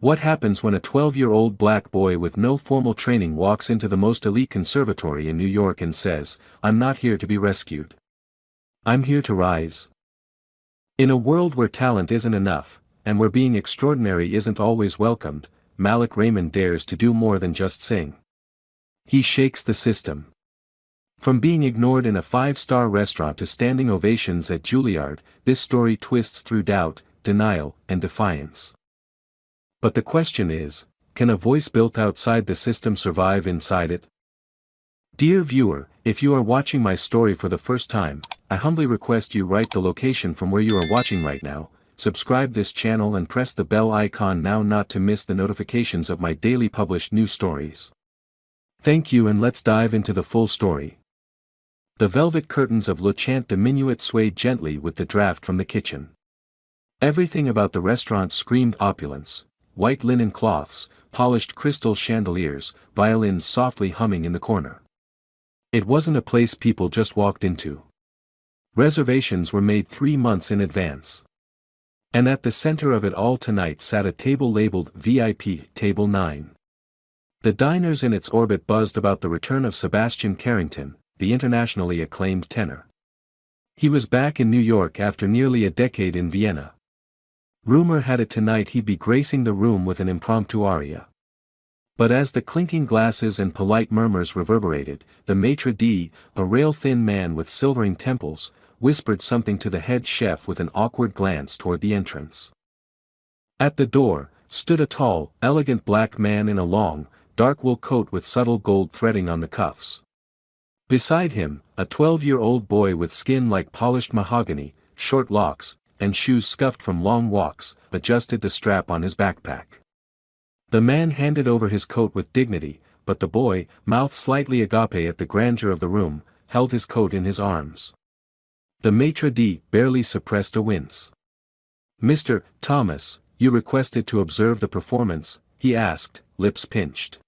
What happens when a 12-year-old black boy with no formal training walks into the most elite conservatory in New York and says, "I'm not here to be rescued. I'm here to rise"? In a world where talent isn't enough, and where being extraordinary isn't always welcomed, Malik Raymond dares to do more than just sing. He shakes the system. From being ignored in a five-star restaurant to standing ovations at Juilliard, this story twists through doubt, denial, and defiance. But the question is, can a voice built outside the system survive inside it? Dear viewer, if you are watching my story for the first time, I humbly request you write the location from where you are watching right now, subscribe this channel and press the bell icon now not to miss the notifications of my daily published new stories. Thank you, and let's dive into the full story. The velvet curtains of Le Chant de Minuit swayed gently with the draft from the kitchen. Everything about the restaurant screamed opulence: white linen cloths, polished crystal chandeliers, violins softly humming in the corner. It wasn't a place people just walked into. Reservations were made 3 months in advance. And at the center of it all tonight sat a table labeled VIP, Table 9. The diners in its orbit buzzed about the return of Sebastian Carrington, the internationally acclaimed tenor. He was back in New York after nearly a decade in Vienna. Rumor had it tonight he'd be gracing the room with an impromptu aria. But as the clinking glasses and polite murmurs reverberated, the maitre d', a rail-thin man with silvering temples, whispered something to the head chef with an awkward glance toward the entrance. At the door, stood a tall, elegant black man in a long, dark wool coat with subtle gold threading on the cuffs. Beside him, a 12-year-old boy with skin like polished mahogany, short locks, and shoes scuffed from long walks, adjusted the strap on his backpack. The man handed over his coat with dignity, but the boy, mouth slightly agape at the grandeur of the room, held his coat in his arms. The maitre d' barely suppressed a wince. "Mr. Thomas, you requested to observe the performance?" he asked, lips pinched.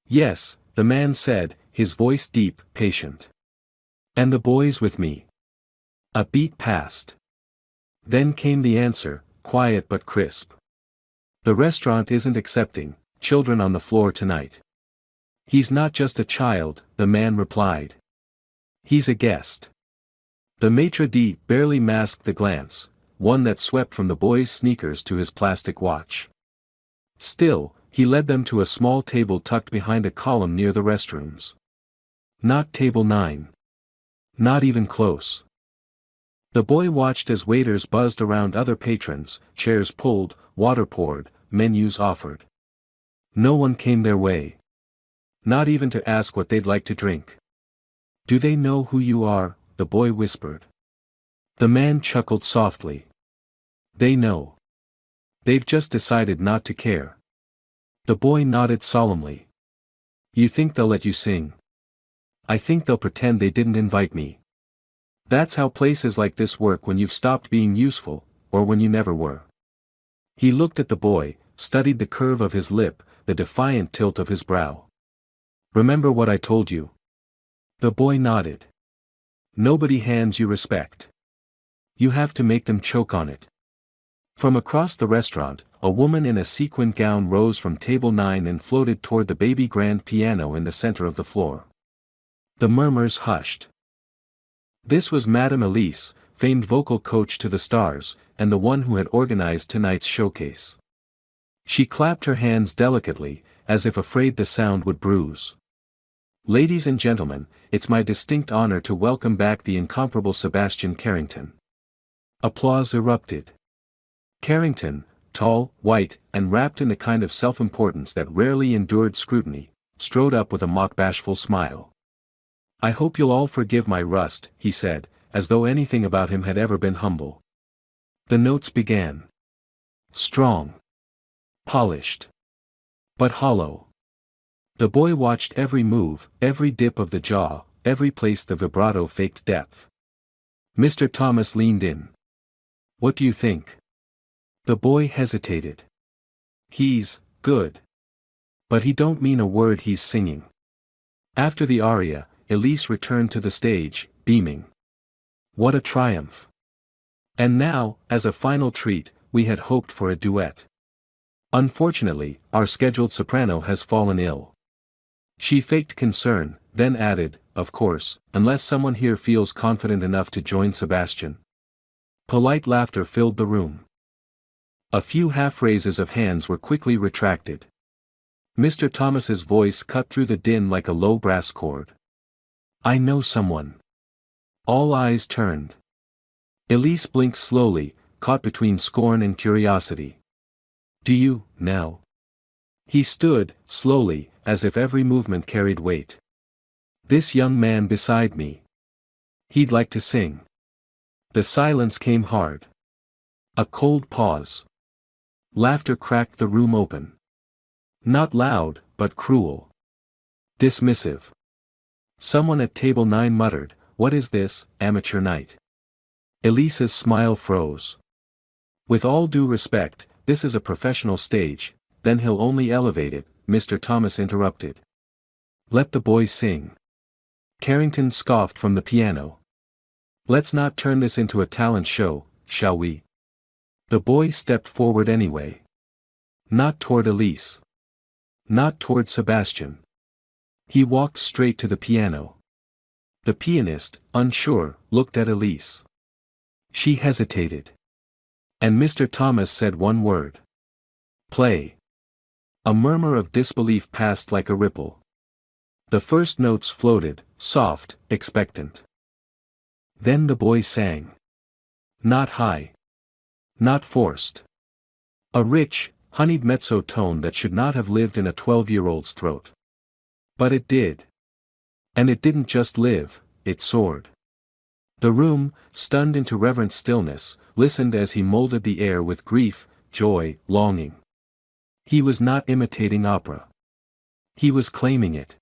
"Yes," the man said, his voice deep, patient. "And the boy's with me." A beat passed. Then came the answer, quiet but crisp. "The restaurant isn't accepting children on the floor tonight." "He's not just a child," the man replied. "He's a guest." The maitre d' barely masked the glance, one that swept from the boy's sneakers to his plastic watch. Still, he led them to a small table tucked behind a column near the restrooms. Not Table 9. Not even close. The boy watched as waiters buzzed around other patrons, chairs pulled, water poured, menus offered. No one came their way. Not even to ask what they'd like to drink. "Do they know who you are?" the boy whispered. The man chuckled softly. "They know. They've just decided not to care." The boy nodded solemnly. "You think they'll let you sing?" "I think they'll pretend they didn't invite me. That's how places like this work when you've stopped being useful, or when you never were." He looked at the boy, studied the curve of his lip, the defiant tilt of his brow. "Remember what I told you?" The boy nodded. "Nobody hands you respect. You have to make them choke on it." From across the restaurant, a woman in a sequined gown rose from Table 9 and floated toward the baby grand piano in the center of the floor. The murmurs hushed. This was Madame Elise, famed vocal coach to the stars, and the one who had organized tonight's showcase. She clapped her hands delicately, as if afraid the sound would bruise. "Ladies and gentlemen, it's my distinct honor to welcome back the incomparable Sebastian Carrington." Applause erupted. Carrington, tall, white, and wrapped in the kind of self-importance that rarely endured scrutiny, strode up with a mock bashful smile. "I hope you'll all forgive my rust," he said, as though anything about him had ever been humble. The notes began. Strong. Polished. But hollow. The boy watched every move, every dip of the jaw, every place the vibrato faked depth. Mr. Thomas leaned in. "What do you think?" The boy hesitated. "He's good. But he don't mean a word he's singing." After the aria, Elise returned to the stage, beaming. What a triumph! And now, as a final treat, we had hoped for a duet. Unfortunately, our scheduled soprano has fallen ill. She faked concern, then added, of course, unless someone here feels confident enough to join Sebastian. Polite laughter filled the room. A few half-raises of hands were quickly retracted. Mr. Thomas's voice cut through the din like a low brass cord. I know someone. All eyes turned. Elise blinked slowly, caught between scorn and curiosity. Do you, now? He stood, slowly, as if every movement carried weight. This young man beside me. He'd like to sing. The silence came hard. A cold pause. Laughter cracked the room open. Not loud, but cruel. Dismissive. Someone at table 9 muttered, "What is this, amateur night?" Elisa's smile froze. "With all due respect, this is a professional stage." "Then he'll only elevate it," Mr. Thomas interrupted. "Let the boy sing." Carrington scoffed from the piano. "Let's not turn this into a talent show, shall we?" The boy stepped forward anyway. Not toward Elise. Not toward Sebastian. He walked straight to the piano. The pianist, unsure, looked at Elise. She hesitated. And Mr. Thomas said one word. "Play." A murmur of disbelief passed like a ripple. The first notes floated, soft, expectant. Then the boy sang. Not high. Not forced. A rich, honeyed mezzo tone that should not have lived in a 12-year-old's throat. But it did. And it didn't just live, it soared. The room, stunned into reverent stillness, listened as he molded the air with grief, joy, longing. He was not imitating opera. He was claiming it.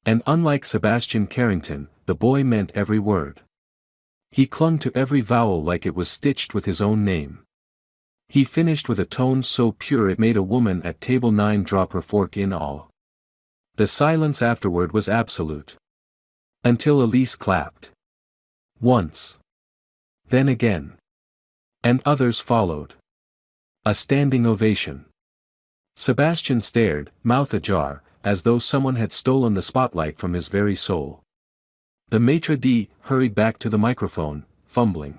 And unlike Sebastian Carrington, the boy meant every word. He clung to every vowel like it was stitched with his own name. He finished with a tone so pure it made a woman at table 9 drop her fork in awe. The silence afterward was absolute. Until Elise clapped. Once. Then again. And others followed. A standing ovation. Sebastian stared, mouth ajar, as though someone had stolen the spotlight from his very soul. The maitre d' hurried back to the microphone, fumbling.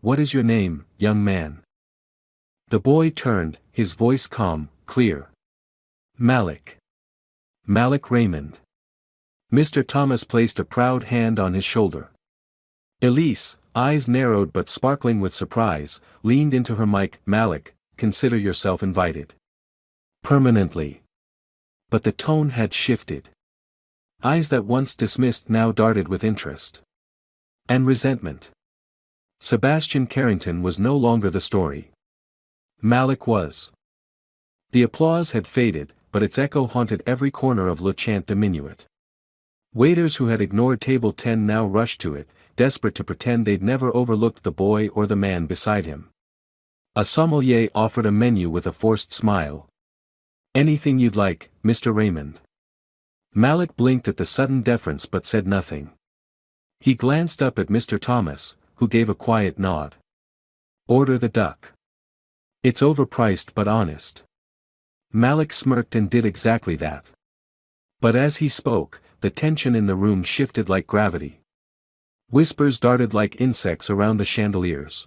What is your name, young man?" The boy turned, his voice calm, clear. "Malik. Malik Raymond." Mr. Thomas placed a proud hand on his shoulder. Elise, eyes narrowed but sparkling with surprise, leaned into her mic. "Malik, consider yourself invited. Permanently." But the tone had shifted. Eyes that once dismissed now darted with interest. And resentment. Sebastian Carrington was no longer the story. Malik was. The applause had faded, but its echo haunted every corner of Le Chant Diminuit. Waiters who had ignored table 10 now rushed to it, desperate to pretend they'd never overlooked the boy or the man beside him. A sommelier offered a menu with a forced smile. "Anything you'd like, Mr. Raymond." Malik blinked at the sudden deference but said nothing. He glanced up at Mr. Thomas, who gave a quiet nod. "Order the duck. It's overpriced but honest." Malik smirked and did exactly that. But as he spoke, the tension in the room shifted like gravity. Whispers darted like insects around the chandeliers.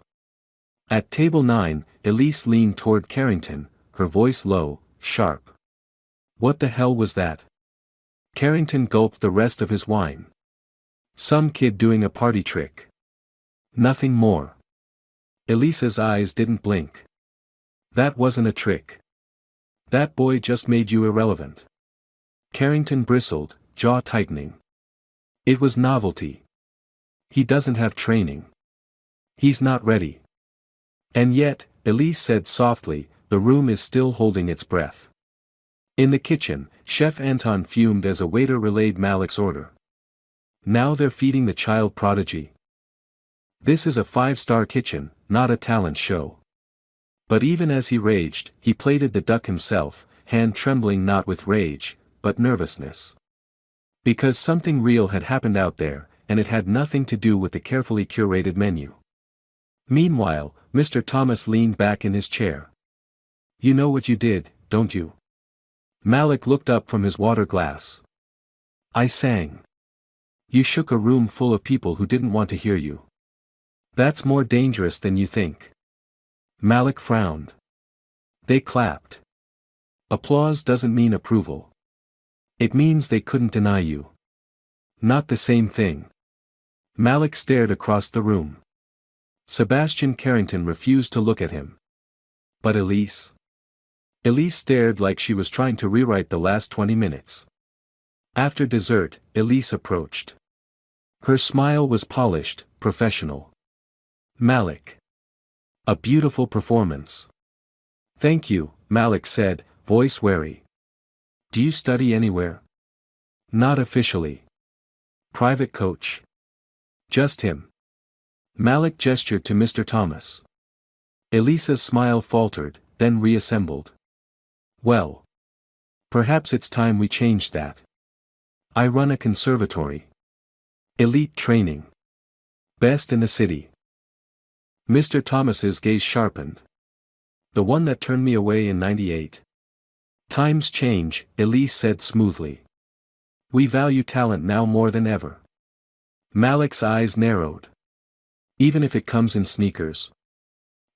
At table 9, Elise leaned toward Carrington, her voice low, sharp. "What the hell was that?" Carrington gulped the rest of his wine. "Some kid doing a party trick. Nothing more." Elisa's eyes didn't blink. "That wasn't a trick. That boy just made you irrelevant." Carrington bristled, jaw tightening. "It was novelty. He doesn't have training. He's not ready." "And yet," Elise said softly, "the room is still holding its breath." In the kitchen, Chef Anton fumed as a waiter relayed Malik's order. "Now they're feeding the child prodigy. This is a 5-star kitchen, not a talent show." But even as he raged, he plated the duck himself, hand trembling not with rage, but nervousness. Because something real had happened out there, and it had nothing to do with the carefully curated menu. Meanwhile, Mr. Thomas leaned back in his chair. You know what you did, don't you? Malik looked up from his water glass. I sang. You shook a room full of people who didn't want to hear you. That's more dangerous than you think. Malik frowned. They clapped. Applause doesn't mean approval. It means they couldn't deny you. Not the same thing. Malik stared across the room. Sebastian Carrington refused to look at him. But Elise? Elise stared like she was trying to rewrite the last 20 minutes. After dessert, Elise approached. Her smile was polished, professional. Malik. A beautiful performance. Thank you, Malik said, voice wary. Do you study anywhere? Not officially. Private coach. Just him. Malik gestured to Mr. Thomas. Elisa's smile faltered, then reassembled. Well. Perhaps it's time we changed that. I run a conservatory. Elite training. Best in the city. Mr. Thomas's gaze sharpened. The one that turned me away in '98. Times change, Elise said smoothly. We value talent now more than ever. Malik's eyes narrowed. Even if it comes in sneakers.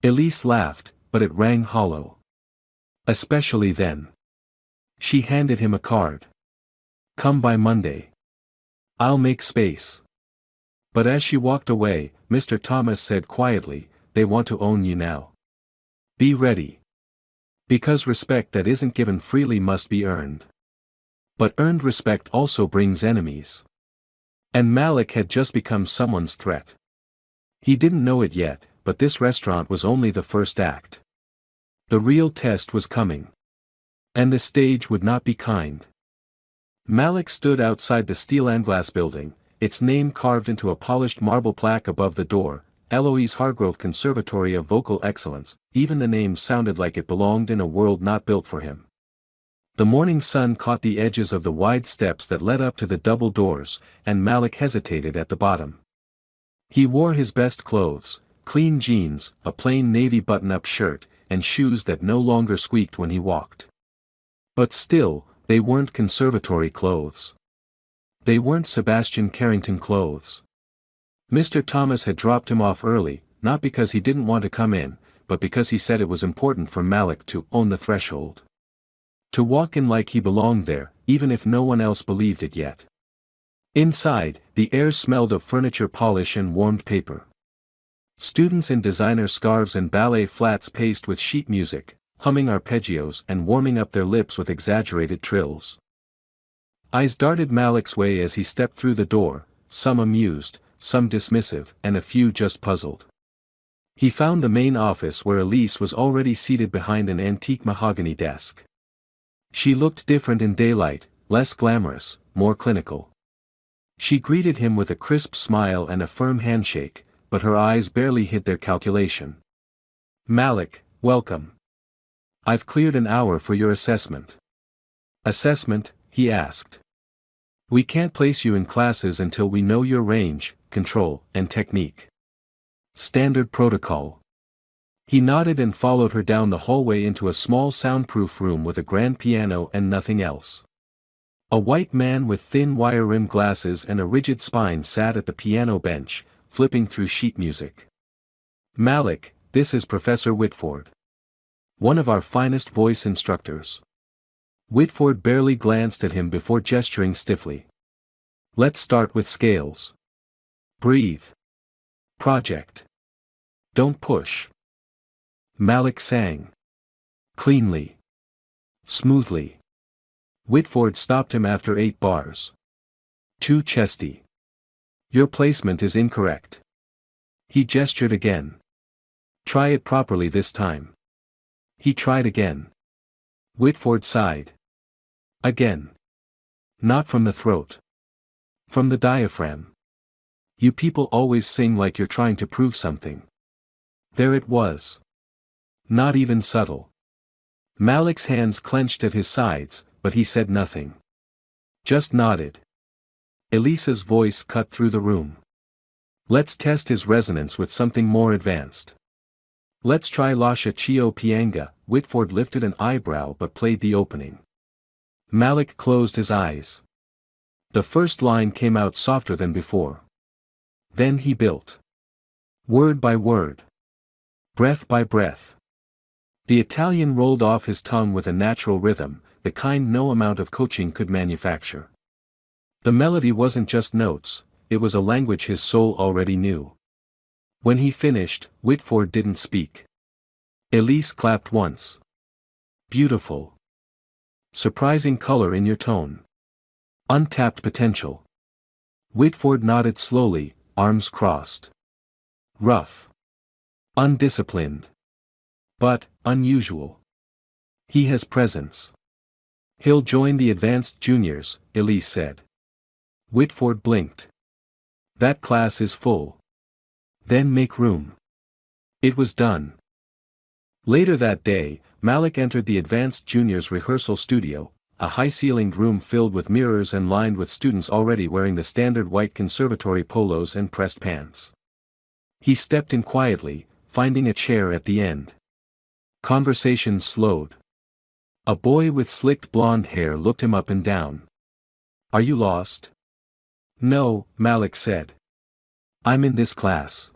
Elise laughed, but it rang hollow. Especially then. She handed him a card. Come by Monday. I'll make space. But as she walked away, Mr. Thomas said quietly, they want to own you now. Be ready. Because respect that isn't given freely must be earned. But earned respect also brings enemies. And Malik had just become someone's threat. He didn't know it yet, but this restaurant was only the first act. The real test was coming. And the stage would not be kind. Malik stood outside the steel and glass building, its name carved into a polished marble plaque above the door, Eloise Hargrove Conservatory of Vocal Excellence. Even the name sounded like it belonged in a world not built for him. The morning sun caught the edges of the wide steps that led up to the double doors, and Malik hesitated at the bottom. He wore his best clothes, clean jeans, a plain navy button-up shirt, and shoes that no longer squeaked when he walked. But still, they weren't conservatory clothes. They weren't Sebastian Carrington clothes. Mr. Thomas had dropped him off early, not because he didn't want to come in, but because he said it was important for Malik to own the threshold. To walk in like he belonged there, even if no one else believed it yet. Inside, the air smelled of furniture polish and warmed paper. Students in designer scarves and ballet flats paced with sheet music, humming arpeggios and warming up their lips with exaggerated trills. Eyes darted Malik's way as he stepped through the door, some amused, some dismissive, and a few just puzzled. He found the main office where Elise was already seated behind an antique mahogany desk. She looked different in daylight, less glamorous, more clinical. She greeted him with a crisp smile and a firm handshake, but her eyes barely hid their calculation. Malik, welcome. I've cleared an hour for your assessment. Assessment? He asked. We can't place you in classes until we know your range, control, and technique. Standard protocol. He nodded and followed her down the hallway into a small soundproof room with a grand piano and nothing else. A white man with thin wire-rimmed glasses and a rigid spine sat at the piano bench, flipping through sheet music. Malik, this is Professor Whitford. One of our finest voice instructors. Whitford barely glanced at him before gesturing stiffly. Let's start with scales. Breathe. Project. Don't push. Malik sang. Cleanly. Smoothly. Whitford stopped him after 8 bars. Too chesty. Your placement is incorrect. He gestured again. Try it properly this time. He tried again. Whitford sighed. Again. Not from the throat. From the diaphragm. You people always sing like you're trying to prove something. There it was. Not even subtle. Malik's hands clenched at his sides, but he said nothing. Just nodded. Elisa's voice cut through the room. Let's test his resonance with something more advanced. Let's try Lascia Chio Pianga. Whitford lifted an eyebrow but played the opening. Malik closed his eyes. The first line came out softer than before. Then he built. Word by word. Breath by breath. The Italian rolled off his tongue with a natural rhythm, the kind no amount of coaching could manufacture. The melody wasn't just notes, it was a language his soul already knew. When he finished, Whitford didn't speak. Elise clapped once. Beautiful. Surprising color in your tone. Untapped potential. Whitford nodded slowly, arms crossed. Rough. Undisciplined. But, unusual. He has presence. He'll join the advanced juniors, Elise said. Whitford blinked. That class is full. Then make room. It was done. Later that day, Malik entered the advanced juniors rehearsal studio, a high-ceilinged room filled with mirrors and lined with students already wearing the standard white conservatory polos and pressed pants. He stepped in quietly, finding a chair at the end. Conversations slowed. A boy with slicked blonde hair looked him up and down. Are you lost? No, Malik said. I'm in this class.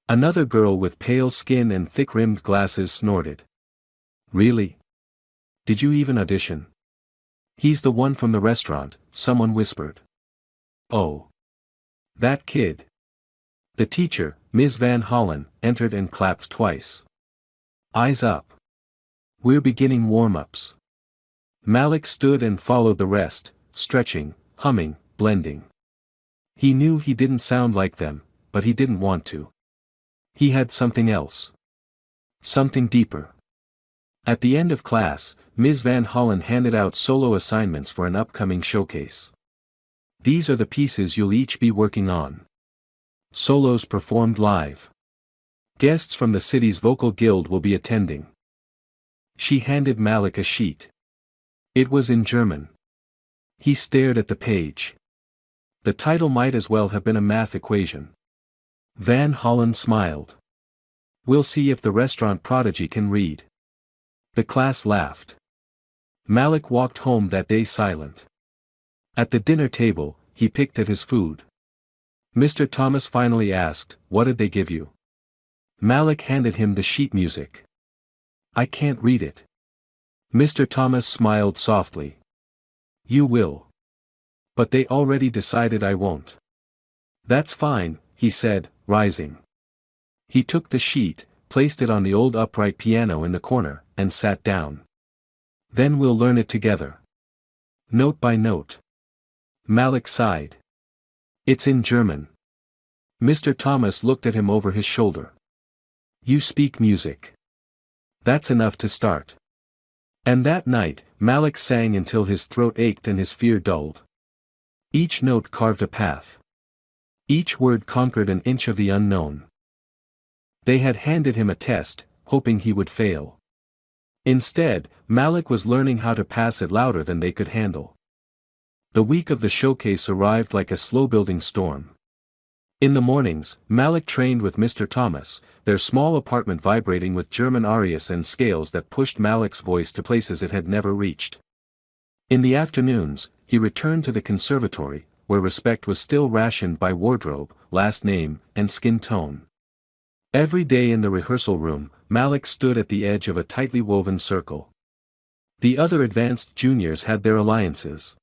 Another girl with pale skin and thick-rimmed glasses snorted. Really? Did you even audition? He's the one from the restaurant, someone whispered. Oh. That kid. The teacher, Ms. Van Hollen, entered and clapped twice. Eyes up. We're beginning warm-ups. Malik stood and followed the rest, stretching, humming, blending. He knew he didn't sound like them, but he didn't want to. He had something else. Something deeper. At the end of class, Ms. Van Hollen handed out solo assignments for an upcoming showcase. These are the pieces you'll each be working on. Solos performed live. Guests from the city's vocal guild will be attending. She handed Malik a sheet. It was in German. He stared at the page. The title might as well have been a math equation. Van Hollen smiled. We'll see if the restaurant prodigy can read. The class laughed. Malik walked home that day silent. At the dinner table, he picked at his food. Mr. Thomas finally asked, "What did they give you?" Malik handed him the sheet music. I can't read it. Mr. Thomas smiled softly. You will. But they already decided I won't. That's fine, he said, rising. He took the sheet, placed it on the old upright piano in the corner, and sat down. Then we'll learn it together. Note by note. Malik sighed. It's in German. Mr. Thomas looked at him over his shoulder. You speak music. That's enough to start. And that night, Malik sang until his throat ached and his fear dulled. Each note carved a path. Each word conquered an inch of the unknown. They had handed him a test, hoping he would fail. Instead, Malik was learning how to pass it louder than they could handle. The week of the showcase arrived like a slow-building storm. In the mornings, Malik trained with Mr. Thomas, their small apartment vibrating with German arias and scales that pushed Malik's voice to places it had never reached. In the afternoons, he returned to the conservatory, where respect was still rationed by wardrobe, last name, and skin tone. Every day in the rehearsal room, Malik stood at the edge of a tightly woven circle. The other advanced juniors had their alliances.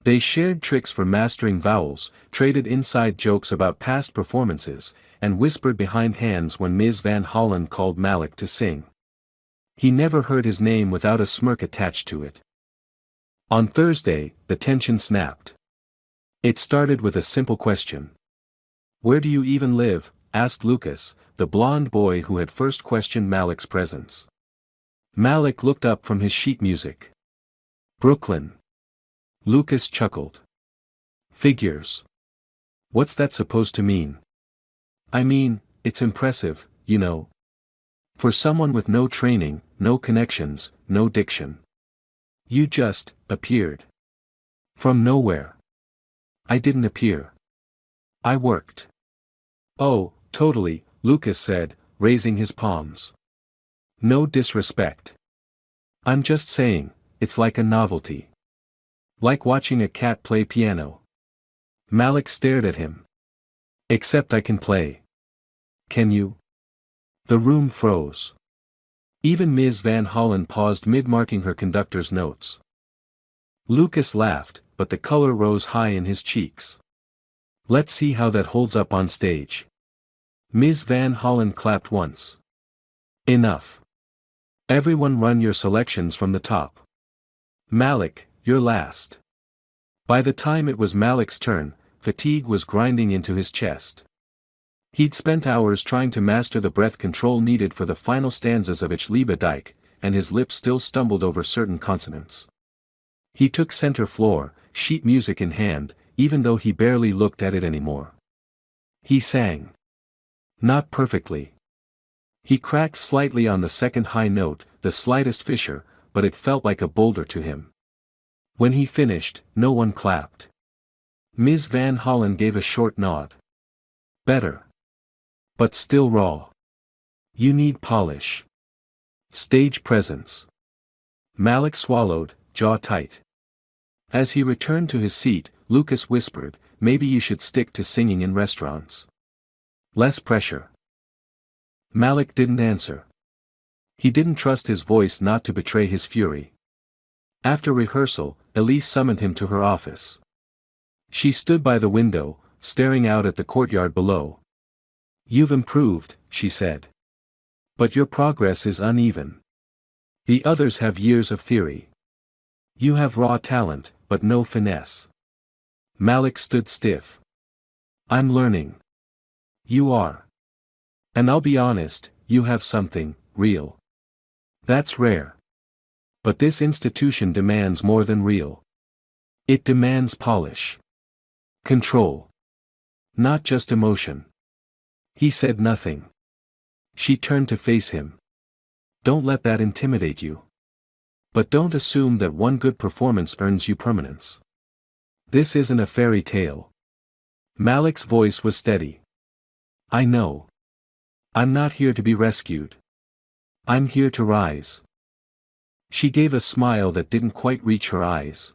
They shared tricks for mastering vowels, traded inside jokes about past performances, and whispered behind hands when Ms. Van Hollen called Malik to sing. He never heard his name without a smirk attached to it. On Thursday, the tension snapped. It started with a simple question. Where do you even live? Asked Lucas, the blond boy who had first questioned Malik's presence. Malik looked up from his sheet music. Brooklyn. Lucas chuckled. Figures. What's that supposed to mean? I mean, it's impressive, you know. For someone with no training, no connections, no diction. You just appeared. From nowhere. I didn't appear. I worked. Oh, totally, Lucas said, raising his palms. No disrespect. I'm just saying, it's like a novelty. Like watching a cat play piano. Malik stared at him. Except I can play. Can you? The room froze. Even Ms. Van Hollen paused mid-marking her conductor's notes. Lucas laughed, but the color rose high in his cheeks. Let's see how that holds up on stage. Ms. Van Hollen clapped once. Enough. Everyone run your selections from the top. Malik, you're last. By the time it was Malik's turn, fatigue was grinding into his chest. He'd spent hours trying to master the breath control needed for the final stanzas of Ich liebe dich, and his lips still stumbled over certain consonants. He took center floor, sheet music in hand, even though he barely looked at it anymore. He sang. Not perfectly. He cracked slightly on the second high note, the slightest fissure, but it felt like a boulder to him. When he finished, no one clapped. Ms. Van Hollen gave a short nod. Better. But still raw. You need polish. Stage presence. Malik swallowed, jaw tight. As he returned to his seat, Lucas whispered, maybe you should stick to singing in restaurants. Less pressure. Malik didn't answer. He didn't trust his voice not to betray his fury. After rehearsal, Elise summoned him to her office. She stood by the window, staring out at the courtyard below. You've improved, she said. But your progress is uneven. The others have years of theory. You have raw talent, but no finesse. Malik stood stiff. I'm learning. You are. And I'll be honest, you have something real. That's rare. But this institution demands more than real. It demands polish. Control. Not just emotion. He said nothing. She turned to face him. Don't let that intimidate you. But don't assume that one good performance earns you permanence. This isn't a fairy tale. Malik's voice was steady. I know. I'm not here to be rescued. I'm here to rise. She gave a smile that didn't quite reach her eyes.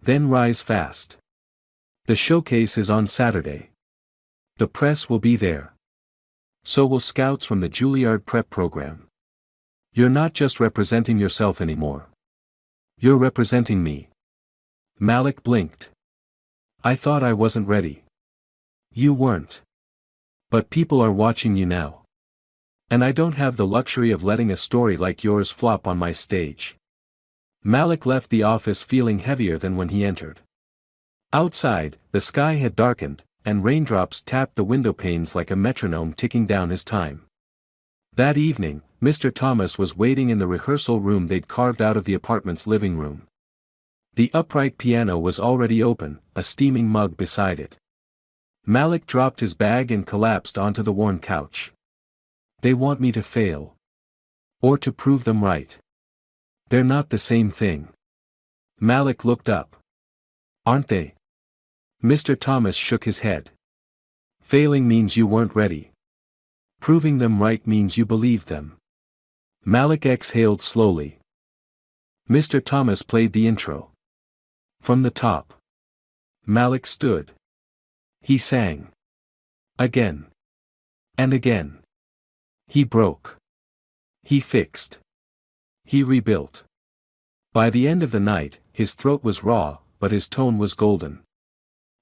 Then rise fast. The showcase is on Saturday. The press will be there. So will scouts from the Juilliard prep program. You're not just representing yourself anymore. You're representing me. Malik blinked. I thought I wasn't ready. You weren't. But people are watching you now. And I don't have the luxury of letting a story like yours flop on my stage. Malik left the office feeling heavier than when he entered. Outside, the sky had darkened, and raindrops tapped the window panes like a metronome ticking down his time. That evening, Mr. Thomas was waiting in the rehearsal room they'd carved out of the apartment's living room. The upright piano was already open, a steaming mug beside it. Malik dropped his bag and collapsed onto the worn couch. They want me to fail. Or to prove them right. They're not the same thing. Malik looked up. Aren't they? Mr. Thomas shook his head. Failing means you weren't ready. Proving them right means you believed them. Malik exhaled slowly. Mr. Thomas played the intro. From the top. Malik stood. He sang. Again. And again. He broke. He fixed. He rebuilt. By the end of the night, his throat was raw, but his tone was golden.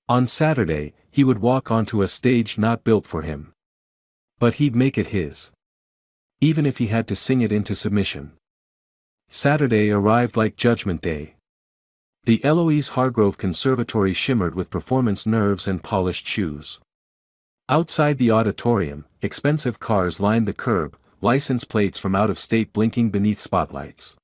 On Saturday, he would walk onto a stage not built for him. But he'd make it his. Even if he had to sing it into submission. Saturday arrived like Judgment Day. The Eloise Hargrove Conservatory shimmered with performance nerves and polished shoes. Outside the auditorium, expensive cars lined the curb, license plates from out of state blinking beneath spotlights.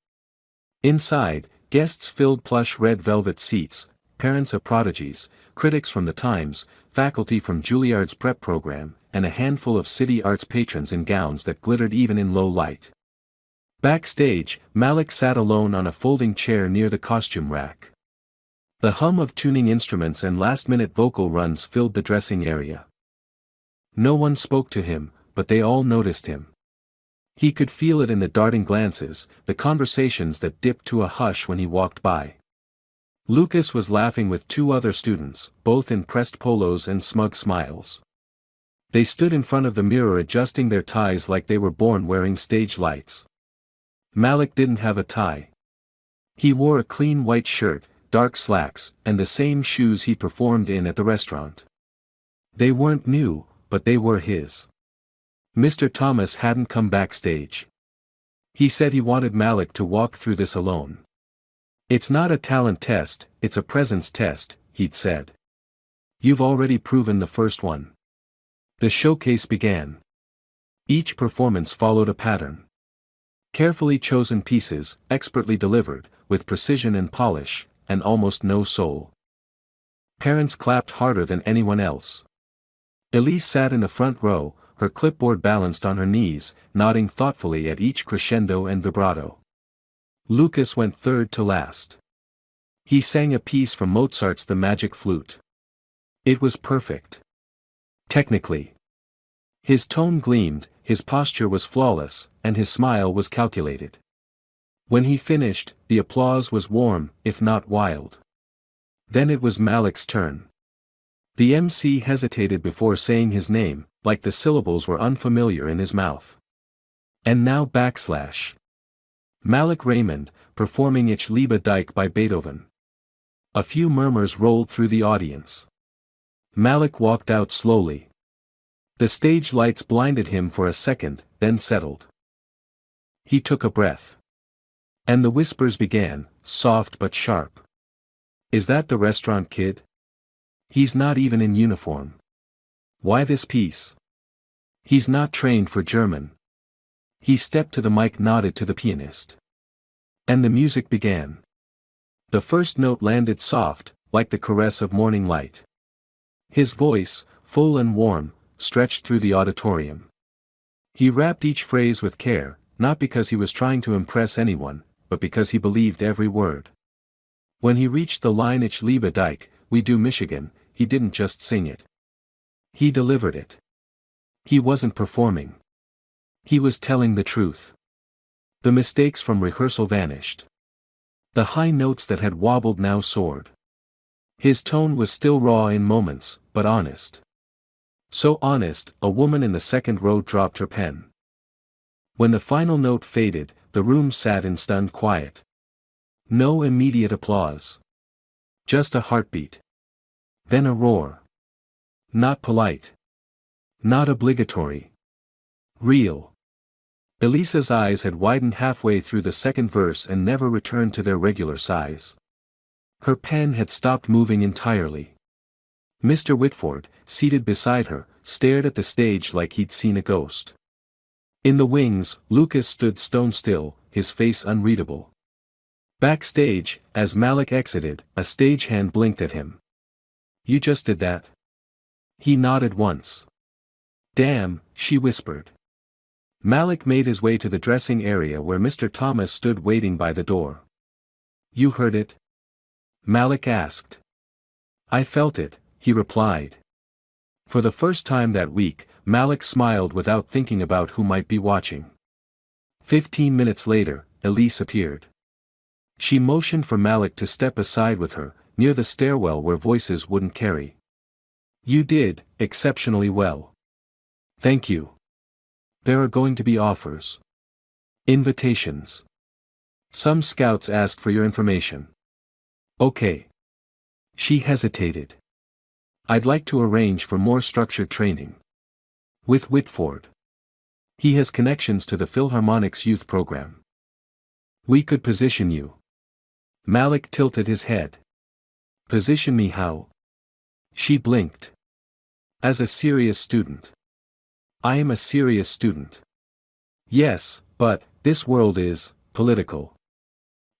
Inside, guests filled plush red velvet seats, parents of prodigies, critics from the Times, faculty from Juilliard's prep program, and a handful of city arts patrons in gowns that glittered even in low light. Backstage, Malik sat alone on a folding chair near the costume rack. The hum of tuning instruments and last-minute vocal runs filled the dressing area. No one spoke to him, but they all noticed him. He could feel it in the darting glances, the conversations that dipped to a hush when he walked by. Lucas was laughing with two other students, both in pressed polos and smug smiles. They stood in front of the mirror adjusting their ties like they were born wearing stage lights. Malik didn't have a tie. He wore a clean white shirt, dark slacks, and the same shoes he performed in at the restaurant. They weren't new, but they were his. Mr. Thomas hadn't come backstage. He said he wanted Malik to walk through this alone. "It's not a talent test, it's a presence test," he'd said. "You've already proven the first one." The showcase began. Each performance followed a pattern. Carefully chosen pieces, expertly delivered, with precision and polish, and almost no soul. Parents clapped harder than anyone else. Elise sat in the front row, her clipboard balanced on her knees, nodding thoughtfully at each crescendo and vibrato. Lucas went third to last. He sang a piece from Mozart's The Magic Flute. It was perfect. Technically. His tone gleamed, his posture was flawless, and his smile was calculated. When he finished, the applause was warm, if not wild. Then it was Malik's turn. The MC hesitated before saying his name, like the syllables were unfamiliar in his mouth. And now / Malik Raymond, performing Ich liebe dich by Beethoven. A few murmurs rolled through the audience. Malik walked out slowly. The stage lights blinded him for a second, then settled. He took a breath. And the whispers began, soft but sharp. "Is that the restaurant kid? He's not even in uniform. Why this piece? He's not trained for German." He stepped to the mic, nodded to the pianist. And the music began. The first note landed soft, like the caress of morning light. His voice, full and warm, stretched through the auditorium. He rapped each phrase with care, not because he was trying to impress anyone, but because he believed every word. When he reached the line Ich liebe dich, we do Michigan, he didn't just sing it. He delivered it. He wasn't performing. He was telling the truth. The mistakes from rehearsal vanished. The high notes that had wobbled now soared. His tone was still raw in moments, but honest. So honest, a woman in the second row dropped her pen. When the final note faded, the room sat in stunned quiet. No immediate applause. Just a heartbeat. Then a roar. Not polite. Not obligatory. Real. Elisa's eyes had widened halfway through the second verse and never returned to their regular size. Her pen had stopped moving entirely. Mr. Whitford, seated beside her, stared at the stage like he'd seen a ghost. In the wings, Lucas stood stone still, his face unreadable. Backstage, as Malik exited, a stagehand blinked at him. "You just did that?" He nodded once. "Damn," she whispered. Malik made his way to the dressing area where Mr. Thomas stood waiting by the door. "You heard it?" Malik asked. "I felt it," he replied. For the first time that week, Malik smiled without thinking about who might be watching. 15 minutes later, Elise appeared. She motioned for Malik to step aside with her, near the stairwell where voices wouldn't carry. "You did exceptionally well. Thank you. There are going to be offers. Invitations. Some scouts ask for your information." "Okay." She hesitated. "I'd like to arrange for more structured training. With Whitford. He has connections to the Philharmonic's youth program. We could position you." Malik tilted his head. "Position me how?" She blinked. "As a serious student." "I am a serious student." "Yes, but, this world is political.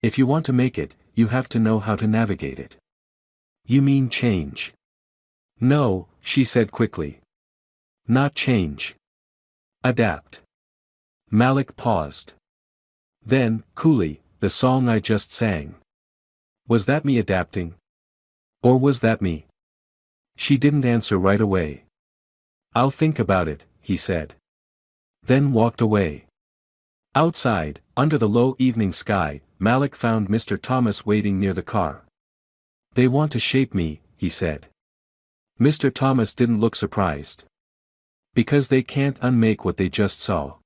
If you want to make it, you have to know how to navigate it." "You mean change?" "No," she said quickly. "Not change. Adapt." Malik paused. Then, coolly, "The song I just sang. Was that me adapting? Or was that me?" She didn't answer right away. "I'll think about it," he said. then walked away. Outside, under the low evening sky, Malik found Mr. Thomas waiting near the car. "They want to shape me," he said. Mr. Thomas didn't look surprised. "Because they can't unmake what they just saw."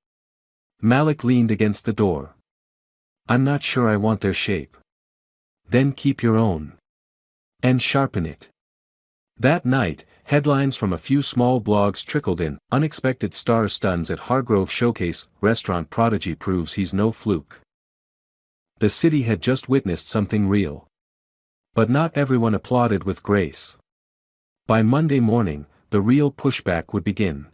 Malik leaned against the door. "I'm not sure I want their shape." "Then keep your own. And sharpen it." That night, headlines from a few small blogs trickled in. "Unexpected star stuns at Hargrove Showcase, restaurant prodigy proves he's no fluke." The city had just witnessed something real. But not everyone applauded with grace. By Monday morning, the real pushback would begin.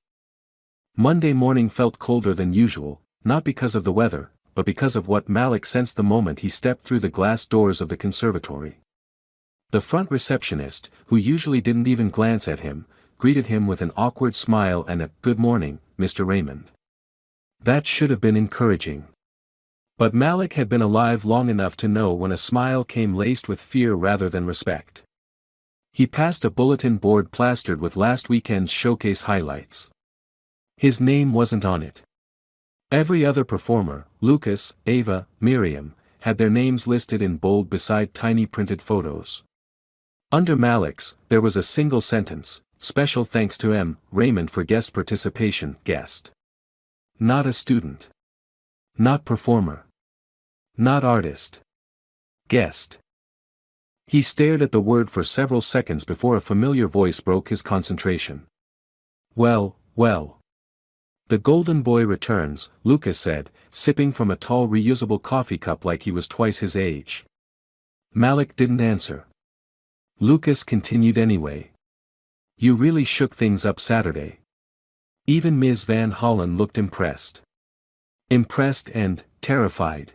Monday morning felt colder than usual, not because of the weather, but because of what Malik sensed the moment he stepped through the glass doors of the conservatory. The front receptionist, who usually didn't even glance at him, greeted him with an awkward smile and a "Good morning, Mr. Raymond." That should have been encouraging. But Malik had been alive long enough to know when a smile came laced with fear rather than respect. He passed a bulletin board plastered with last weekend's showcase highlights. His name wasn't on it. Every other performer, Lucas, Ava, Miriam, had their names listed in bold beside tiny printed photos. Under Malik's, there was a single sentence: "Special thanks to M. Raymond for guest participation." Guest. Not a student. Not performer. Not artist. Guest. He stared at the word for several seconds before a familiar voice broke his concentration. "Well, well. The golden boy returns," Lucas said, sipping from a tall reusable coffee cup like he was twice his age. Malik didn't answer. Lucas continued anyway. "You really shook things up Saturday." Even Ms. Van Hollen looked impressed. Impressed and terrified.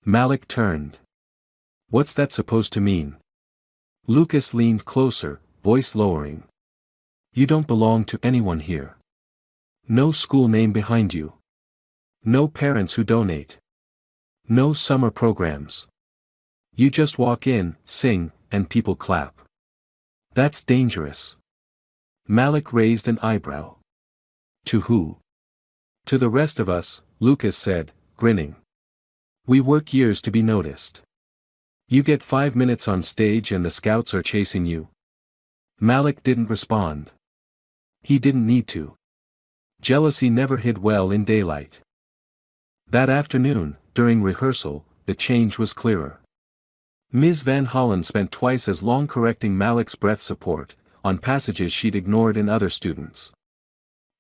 Malik turned. "What's that supposed to mean?" Lucas leaned closer, voice lowering. "You don't belong to anyone here. No school name behind you. No parents who donate. No summer programs. You just walk in, sing, and people clap. That's dangerous." Malik raised an eyebrow. "To who?" "To the rest of us," Lucas said, grinning. "We work years to be noticed. You get 5 minutes on stage and the scouts are chasing you." Malik didn't respond. He didn't need to. Jealousy never hid well in daylight. That afternoon, during rehearsal, the change was clearer. Ms. Van Hollen spent twice as long correcting Malik's breath support, on passages she'd ignored in other students.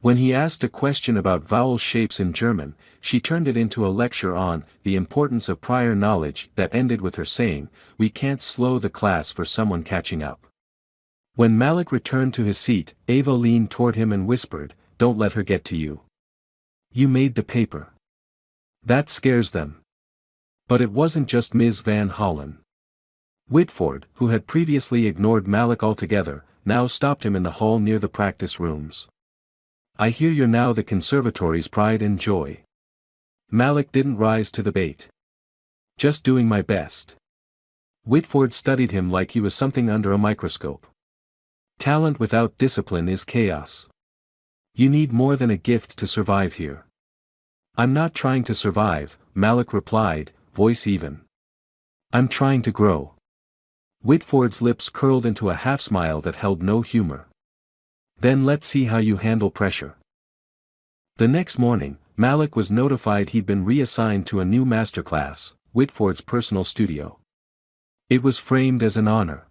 When he asked a question about vowel shapes in German, she turned it into a lecture on the importance of prior knowledge that ended with her saying, "We can't slow the class for someone catching up." When Malik returned to his seat, Ava leaned toward him and whispered, "Don't let her get to you. You made the paper." That scares them. But it wasn't just Ms. Van Hollen. Whitford, who had previously ignored Malik altogether, now stopped him in the hall near the practice rooms. "I hear you're now the conservatory's pride and joy." Malik didn't rise to the bait. "Just doing my best." Whitford studied him like he was something under a microscope. "Talent without discipline is chaos. You need more than a gift to survive here." "I'm not trying to survive," Malik replied, voice even. "I'm trying to grow." Whitford's lips curled into a half-smile that held no humor. "Then let's see how you handle pressure." The next morning, Malik was notified he'd been reassigned to a new masterclass, Whitford's personal studio. It was framed as an honor.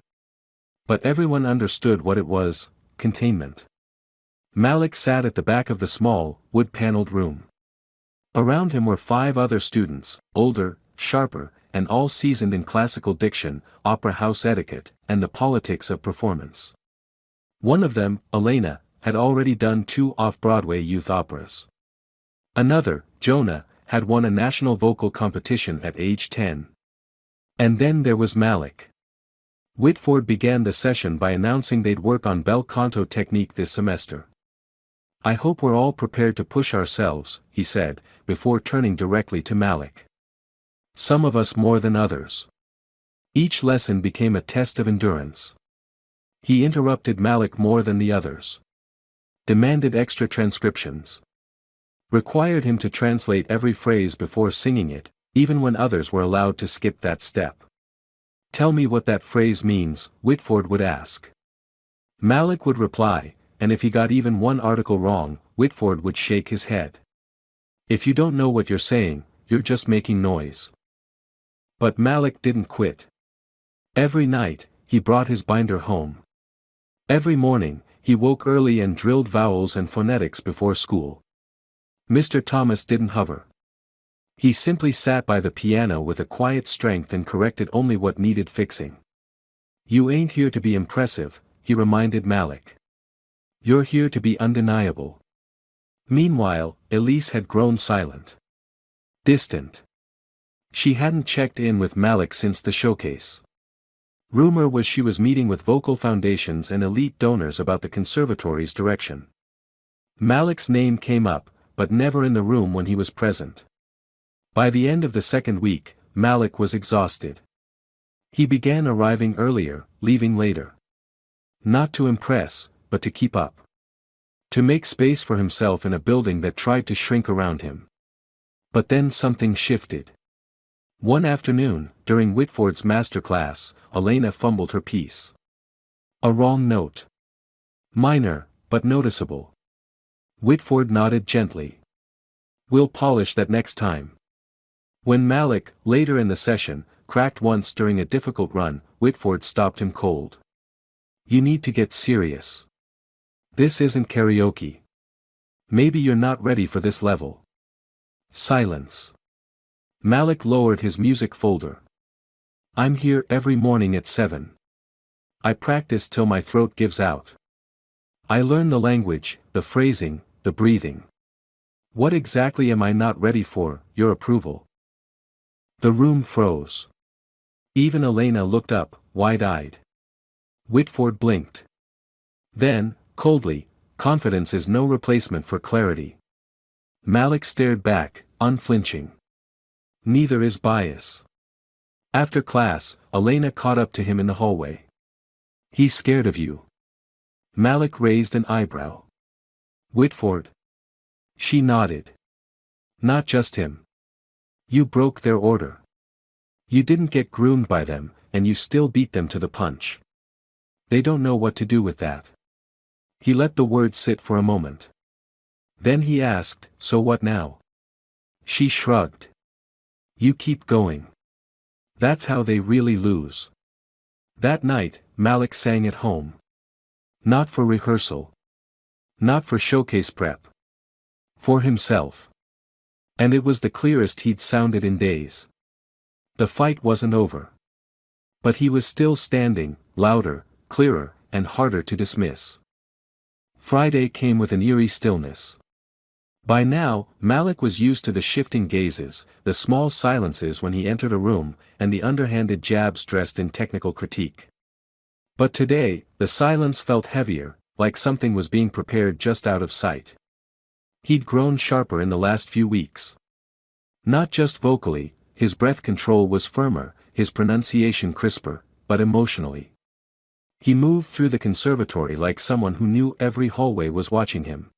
But everyone understood what it was: containment. Malik sat at the back of the small, wood-paneled room. Around him were 5 other students, older, sharper, and all seasoned in classical diction, opera house etiquette, and the politics of performance. One of them, Elena, had already done 2 off-Broadway youth operas. Another, Jonah, had won a national vocal competition at age 10. And then there was Malik. Whitford began the session by announcing they'd work on bel canto technique this semester. "I hope we're all prepared to push ourselves," he said, before turning directly to Malik. "Some of us more than others." Each lesson became a test of endurance. He interrupted Malik more than the others. Demanded extra transcriptions. Required him to translate every phrase before singing it, even when others were allowed to skip that step. "Tell me what that phrase means," Whitford would ask. Malik would reply, and if he got even one article wrong, Whitford would shake his head. "If you don't know what you're saying, you're just making noise." But Malik didn't quit. Every night, he brought his binder home. Every morning, he woke early and drilled vowels and phonetics before school. Mr. Thomas didn't hover. He simply sat by the piano with a quiet strength and corrected only what needed fixing. "You ain't here to be impressive," he reminded Malik. "You're here to be undeniable." Meanwhile, Elise had grown silent. Distant. She hadn't checked in with Malik since the showcase. Rumor was she was meeting with vocal foundations and elite donors about the conservatory's direction. Malik's name came up, but never in the room when he was present. By the end of the second week, Malik was exhausted. He began arriving earlier, leaving later. Not to impress, but to keep up. To make space for himself in a building that tried to shrink around him. But then something shifted. One afternoon, during Whitford's masterclass, Elena fumbled her piece. A wrong note. Minor, but noticeable. Whitford nodded gently. "We'll polish that next time." When Malik, later in the session, cracked once during a difficult run, Whitford stopped him cold. "You need to get serious. This isn't karaoke. Maybe you're not ready for this level." Silence. Malik lowered his music folder. "I'm here every morning at 7. I practice till my throat gives out. I learn the language, the phrasing, the breathing. What exactly am I not ready for? Your approval?" The room froze. Even Elena looked up, wide-eyed. Whitford blinked. Then, coldly, "Confidence is no replacement for clarity." Malik stared back, unflinching. "Neither is bias." After class, Elena caught up to him in the hallway. "He's scared of you." Malik raised an eyebrow. "Whitford?" She nodded. "Not just him. You broke their order. You didn't get groomed by them, and you still beat them to the punch. They don't know what to do with that." He let the words sit for a moment. Then he asked, "So what now?" She shrugged. "You keep going. That's how they really lose." That night, Malik sang at home. Not for rehearsal. Not for showcase prep. For himself. And it was the clearest he'd sounded in days. The fight wasn't over. But he was still standing, louder, clearer, and harder to dismiss. Friday came with an eerie stillness. By now, Malik was used to the shifting gazes, the small silences when he entered a room, and the underhanded jabs dressed in technical critique. But today, the silence felt heavier, like something was being prepared just out of sight. He'd grown sharper in the last few weeks. Not just vocally, his breath control was firmer, his pronunciation crisper, but emotionally. He moved through the conservatory like someone who knew every hallway was watching him.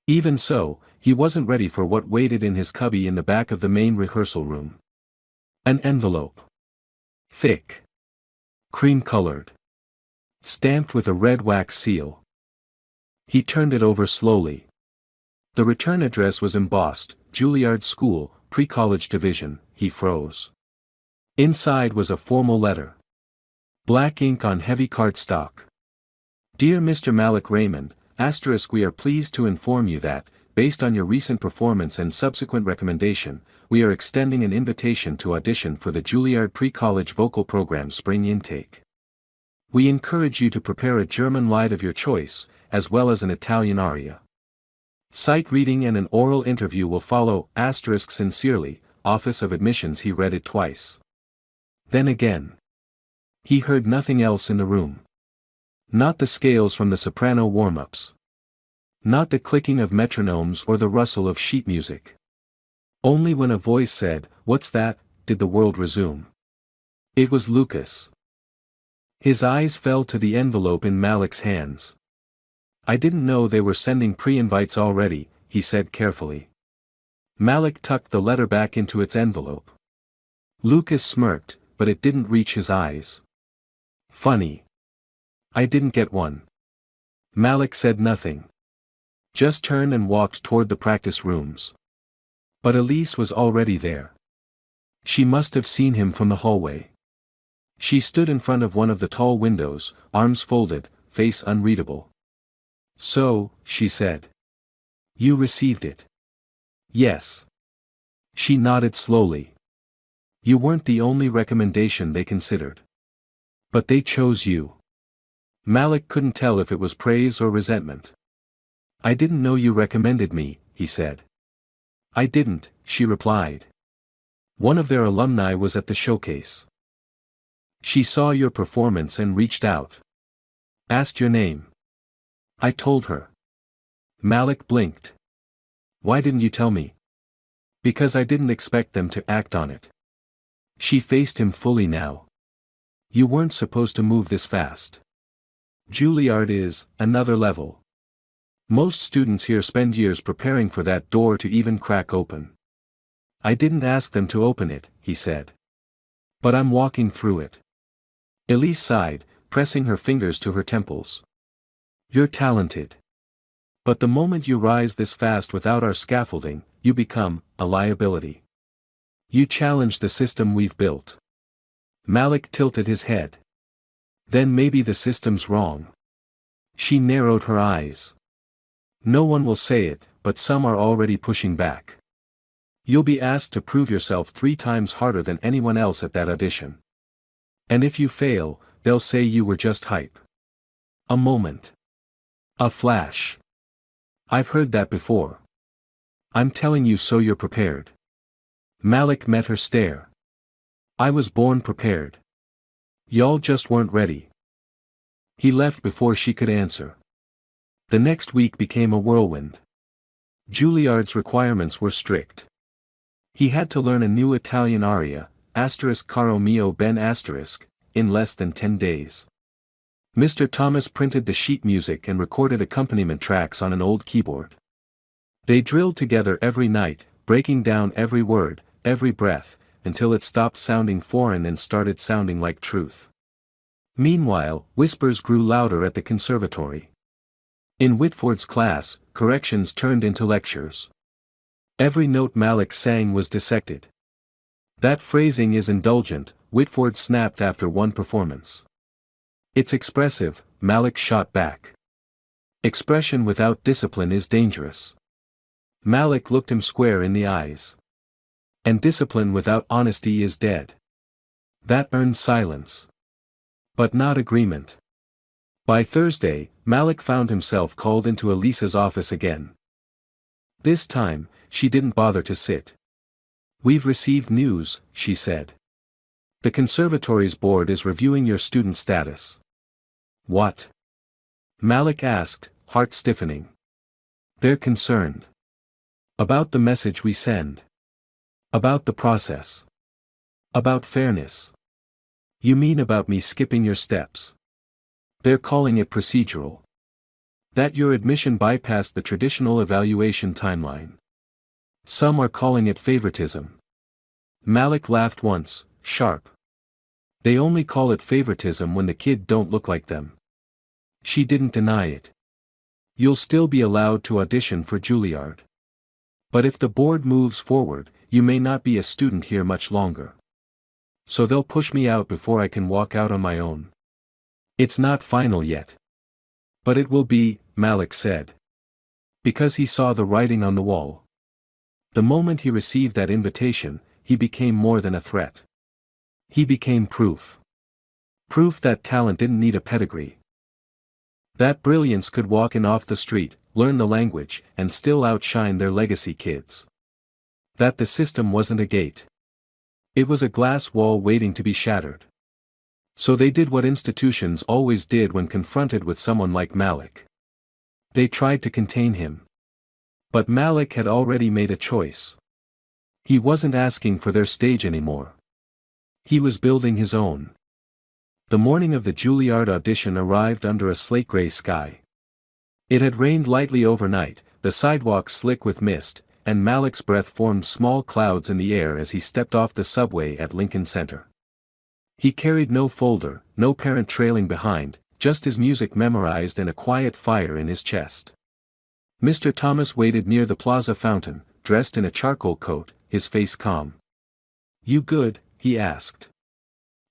Even so, he wasn't ready for what waited in his cubby in the back of the main rehearsal room. An envelope. Thick. Cream-colored. Stamped with a red wax seal. He turned it over slowly. The return address was embossed, Juilliard School, Pre-College Division. He froze. Inside was a formal letter. Black ink on heavy cardstock. "Dear Mr. Malik Raymond, we are pleased to inform you that, based on your recent performance and subsequent recommendation, we are extending an invitation to audition for the Juilliard Pre-College Vocal Program Spring Intake. We encourage you to prepare a German lied of your choice, as well as an Italian aria. Sight reading and an oral interview will follow. Sincerely, Office of Admissions." He read it twice. Then again. He heard nothing else in the room. Not the scales from the soprano warm-ups. Not the clicking of metronomes or the rustle of sheet music. Only when a voice said, "What's that?" did the world resume. It was Lucas. His eyes fell to the envelope in Malik's hands. "I didn't know they were sending pre-invites already," he said carefully. Malik tucked the letter back into its envelope. Lucas smirked, but it didn't reach his eyes. Funny. I didn't get one. Malik said nothing. Just turned and walked toward the practice rooms. But Elise was already there. She must have seen him from the hallway. She stood in front of one of the tall windows, arms folded, face unreadable. So, she said. You received it. Yes. She nodded slowly. You weren't the only recommendation they considered. But they chose you. Malik couldn't tell if it was praise or resentment. I didn't know you recommended me, he said. I didn't, she replied. One of their alumni was at the showcase. She saw your performance and reached out. Asked your name. I told her. Malik blinked. Why didn't you tell me? Because I didn't expect them to act on it. She faced him fully now. You weren't supposed to move this fast. Juilliard is another level. Most students here spend years preparing for that door to even crack open. I didn't ask them to open it, he said. But I'm walking through it. Elise sighed, pressing her fingers to her temples. You're talented. But the moment you rise this fast without our scaffolding, you become a liability. You challenge the system we've built. Malik tilted his head. Then maybe the system's wrong. She narrowed her eyes. No one will say it, but some are already pushing back. You'll be asked to prove yourself 3 times harder than anyone else at that audition. And if you fail, they'll say you were just hype. A moment. A flash. I've heard that before. I'm telling you so you're prepared. Malik met her stare. I was born prepared. Y'all just weren't ready. He left before she could answer. The next week became a whirlwind. Juilliard's requirements were strict. He had to learn a new Italian aria, caro mio ben *, in less than 10 days. Mr. Thomas printed the sheet music and recorded accompaniment tracks on an old keyboard. They drilled together every night, breaking down every word, every breath, until it stopped sounding foreign and started sounding like truth. Meanwhile, whispers grew louder at the conservatory. In Whitford's class, corrections turned into lectures. Every note Malik sang was dissected. That phrasing is indulgent, Whitford snapped after one performance. It's expressive, Malik shot back. Expression without discipline is dangerous. Malik looked him square in the eyes. And discipline without honesty is dead. That earned silence. But not agreement. By Thursday, Malik found himself called into Elisa's office again. This time, she didn't bother to sit. We've received news, she said. The conservatory's board is reviewing your student status. What? Malik asked, heart stiffening. They're concerned. About the message we send. About the process. About fairness. You mean about me skipping your steps? They're calling it procedural. That your admission bypassed the traditional evaluation timeline. Some are calling it favoritism. Malik laughed once, sharp. They only call it favoritism when the kid don't look like them. She didn't deny it. You'll still be allowed to audition for Juilliard. But if the board moves forward, you may not be a student here much longer. So they'll push me out before I can walk out on my own. It's not final yet. But it will be, Malik said. Because he saw the writing on the wall. The moment he received that invitation, he became more than a threat. He became proof. Proof that talent didn't need a pedigree. That brilliance could walk in off the street, learn the language, and still outshine their legacy kids. That the system wasn't a gate. It was a glass wall waiting to be shattered. So they did what institutions always did when confronted with someone like Malik. They tried to contain him. But Malik had already made a choice. He wasn't asking for their stage anymore. He was building his own. The morning of the Juilliard audition arrived under a slate-gray sky. It had rained lightly overnight, the the sidewalk slick with mist, and Malik's breath formed small clouds in the air as he stepped off the subway at Lincoln Center. He carried no folder, no parent trailing behind, just his music memorized and a quiet fire in his chest. Mr. Thomas waited near the plaza fountain, dressed in a charcoal coat, his face calm. "You good?" he asked.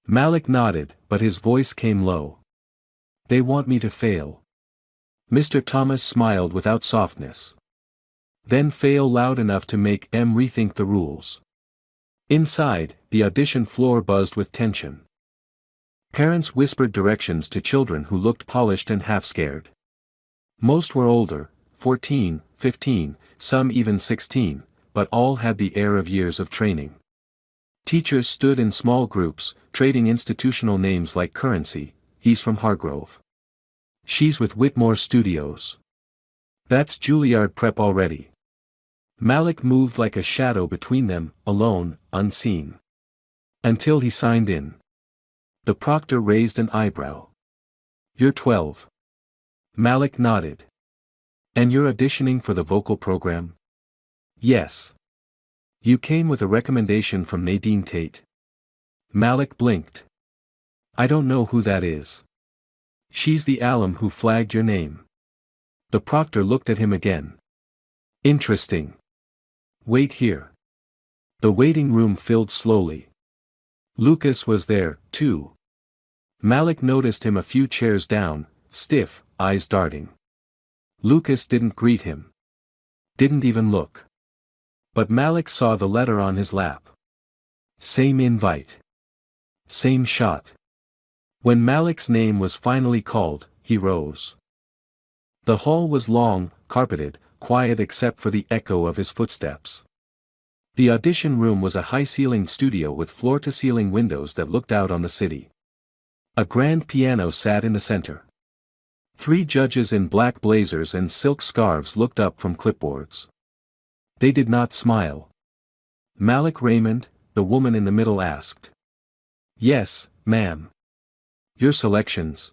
Malik nodded, but his voice came low. "They want me to fail." Mr. Thomas smiled without softness. "Then fail loud enough to make M rethink the rules." Inside, the audition floor buzzed with tension. Parents whispered directions to children who looked polished and half-scared. Most were older, 14, 15, some even 16, but all had the air of years of training. Teachers stood in small groups, trading institutional names like currency. "He's from Hargrove." "She's with Whitmore Studios." "That's Juilliard Prep already." Malik moved like a shadow between them, alone, unseen. Until he signed in. The proctor raised an eyebrow. "You're 12. Malik nodded. "And you're auditioning for the vocal program?" "Yes." "You came with a recommendation from Nadine Tate?" Malik blinked. "I don't know who that is." "She's the alum who flagged your name." The proctor looked at him again. "Interesting. Wait here." The waiting room filled slowly. Lucas was there, too. Malik noticed him a few chairs down, stiff, eyes darting. Lucas didn't greet him. Didn't even look. But Malik saw the letter on his lap. Same invite. Same shot. When Malik's name was finally called, he rose. The hall was long, carpeted, quiet except for the echo of his footsteps. The audition room was a high-ceilinged studio with floor-to-ceiling windows that looked out on the city. A grand piano sat in the center. 3 judges in black blazers and silk scarves looked up from clipboards. They did not smile. "Malik Raymond?" the woman in the middle asked. "Yes, ma'am." "Your selections?"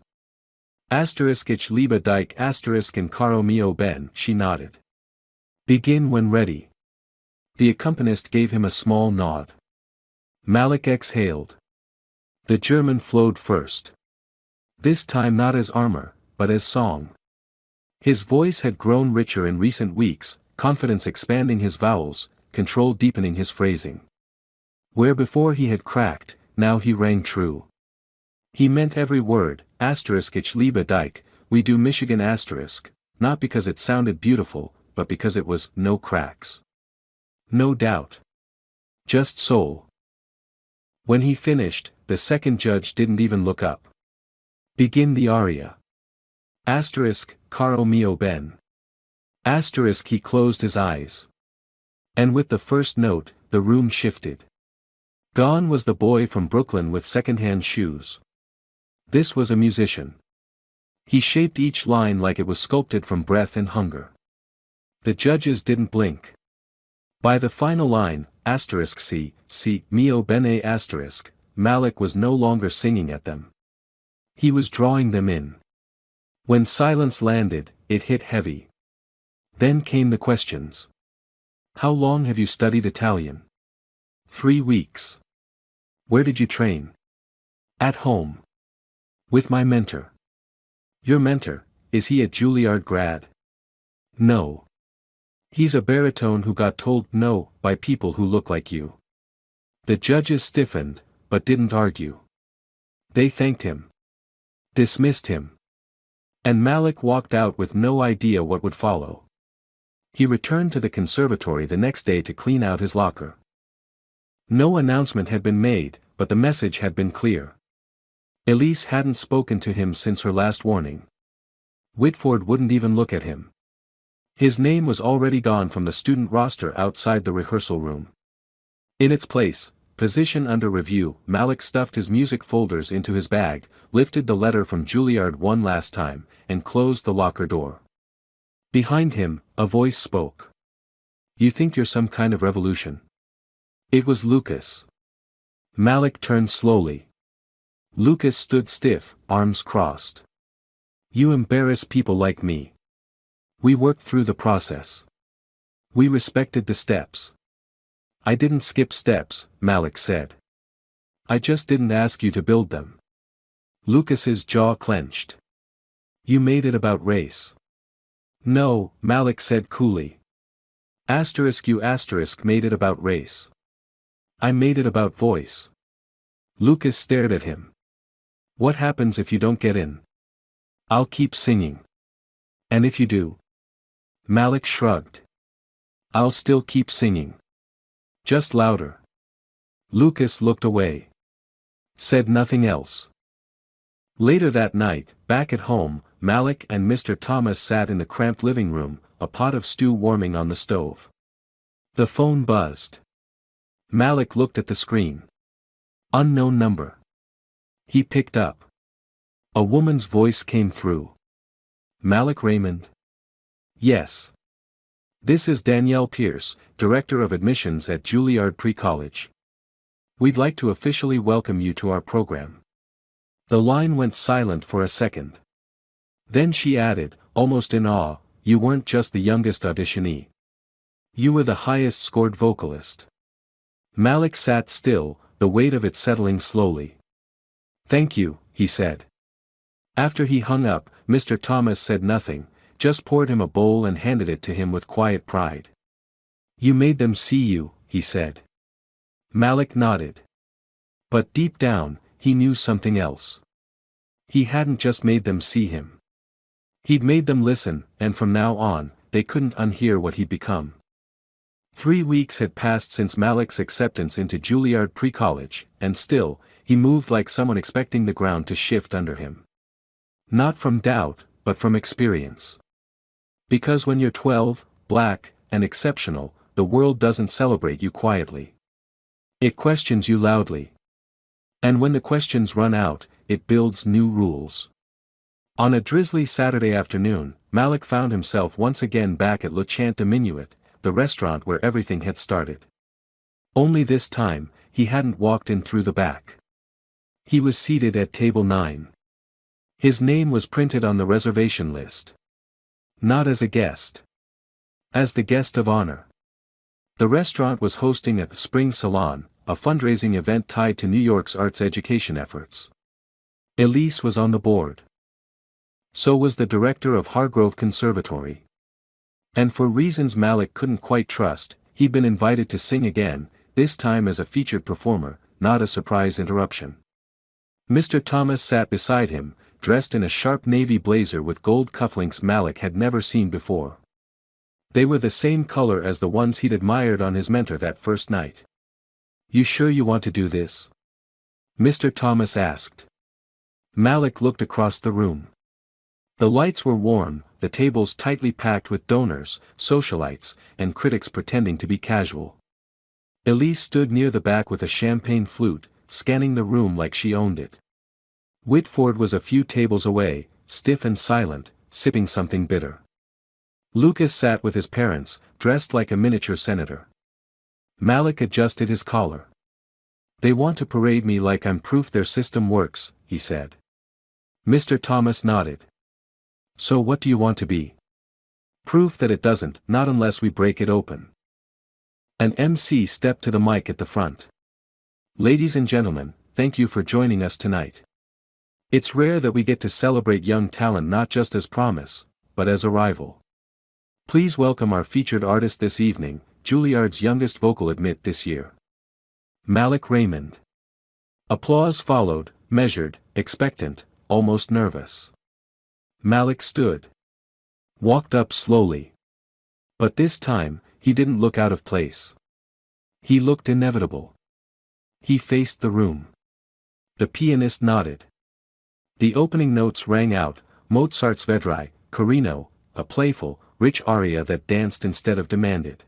"Ich liebe dich and caro mio ben," she nodded. "Begin when ready." The accompanist gave him a small nod. Malik exhaled. The German flowed first. This time not as armor, but as song. His voice had grown richer in recent weeks, confidence expanding his vowels, control deepening his phrasing. Where before he had cracked, now he rang true. He meant every word. Ich liebe dich, we do Michigan *, not because it sounded beautiful, but because it was no cracks. No doubt. Just soul. When he finished, the second judge didn't even look up. Begin the aria. Caro mio ben. He closed his eyes. And with the first note, the room shifted. Gone was the boy from Brooklyn with second-hand shoes. This was a musician. He shaped each line like it was sculpted from breath and hunger. The judges didn't blink. By the final line, si, mio bene *, Malik was no longer singing at them. He was drawing them in. When silence landed, it hit heavy. Then came the questions. How long have you studied Italian? 3 weeks. Where did you train? At home. With my mentor. Your mentor, is he a Juilliard grad? No. He's a baritone who got told no by people who look like you. The judges stiffened, but didn't argue. They thanked him. Dismissed him. And Malik walked out with no idea what would follow. He returned to the conservatory the next day to clean out his locker. No announcement had been made, but the message had been clear. Elise hadn't spoken to him since her last warning. Whitford wouldn't even look at him. His name was already gone from the student roster outside the rehearsal room. In its place, position under review, Malik stuffed his music folders into his bag, lifted the letter from Juilliard one last time, and closed the locker door. Behind him, a voice spoke. You think you're some kind of revolution? It was Lucas. Malik turned slowly. Lucas stood stiff, arms crossed. You embarrass people like me. We worked through the process. We respected the steps. I didn't skip steps, Malik said. I just didn't ask you to build them. Lucas's jaw clenched. You made it about race. No, Malik said coolly. You made it about race. I made it about voice. Lucas stared at him. What happens if you don't get in? I'll keep singing. And if you do? Malik shrugged. I'll still keep singing. Just louder. Lucas looked away. Said nothing else. Later that night, back at home, Malik and Mr. Thomas sat in the cramped living room, a pot of stew warming on the stove. The phone buzzed. Malik looked at the screen. Unknown number. He picked up. A woman's voice came through. Malik Raymond? Yes. This is Danielle Pierce, Director of Admissions at Juilliard Pre-College. We'd like to officially welcome you to our program. The line went silent for a second. Then she added, almost in awe, you weren't just the youngest auditionee. You were the highest scored vocalist. Malik sat still, the weight of it settling slowly. Thank you, he said. After he hung up, Mr. Thomas said nothing, just poured him a bowl and handed it to him with quiet pride. You made them see you, he said. Malik nodded. But deep down, he knew something else. He hadn't just made them see him. He'd made them listen, and from now on, they couldn't unhear what he'd become. 3 weeks had passed since Malik's acceptance into Juilliard Pre-College, and still, he moved like someone expecting the ground to shift under him. Not from doubt, but from experience. Because when you're 12, black, and exceptional, the world doesn't celebrate you quietly. It questions you loudly. And when the questions run out, it builds new rules. On a drizzly Saturday afternoon, Malik found himself once again back at Le Chant de Minuit, the restaurant where everything had started. Only this time, he hadn't walked in through the back. He was seated at table 9. His name was printed on the reservation list. Not as a guest. As the guest of honor. The restaurant was hosting a Spring Salon, a fundraising event tied to New York's arts education efforts. Elise was on the board. So was the director of Hargrove Conservatory. And for reasons Malik couldn't quite trust, he'd been invited to sing again, this time as a featured performer, not a surprise interruption. Mr. Thomas sat beside him, dressed in a sharp navy blazer with gold cufflinks Malik had never seen before. They were the same color as the ones he'd admired on his mentor that first night. You sure you want to do this? Mr. Thomas asked. Malik looked across the room. The lights were warm, the tables tightly packed with donors, socialites, and critics pretending to be casual. Elise stood near the back with a champagne flute, scanning the room like she owned it. Whitford was a few tables away, stiff and silent, sipping something bitter. Lucas sat with his parents, dressed like a miniature senator. Malik adjusted his collar. They want to parade me like I'm proof their system works, he said. Mr. Thomas nodded. So what do you want to be? Proof that it doesn't, not unless we break it open. An MC stepped to the mic at the front. Ladies and gentlemen, thank you for joining us tonight. It's rare that we get to celebrate young talent not just as promise, but as a rival. Please welcome our featured artist this evening, Juilliard's youngest vocal admit this year. Malik Raymond. Applause followed, measured, expectant, almost nervous. Malik stood. Walked up slowly. But this time, he didn't look out of place. He looked inevitable. He faced the room. The pianist nodded. The opening notes rang out, Mozart's Vedrai, Carino, a playful, rich aria that danced instead of demanded.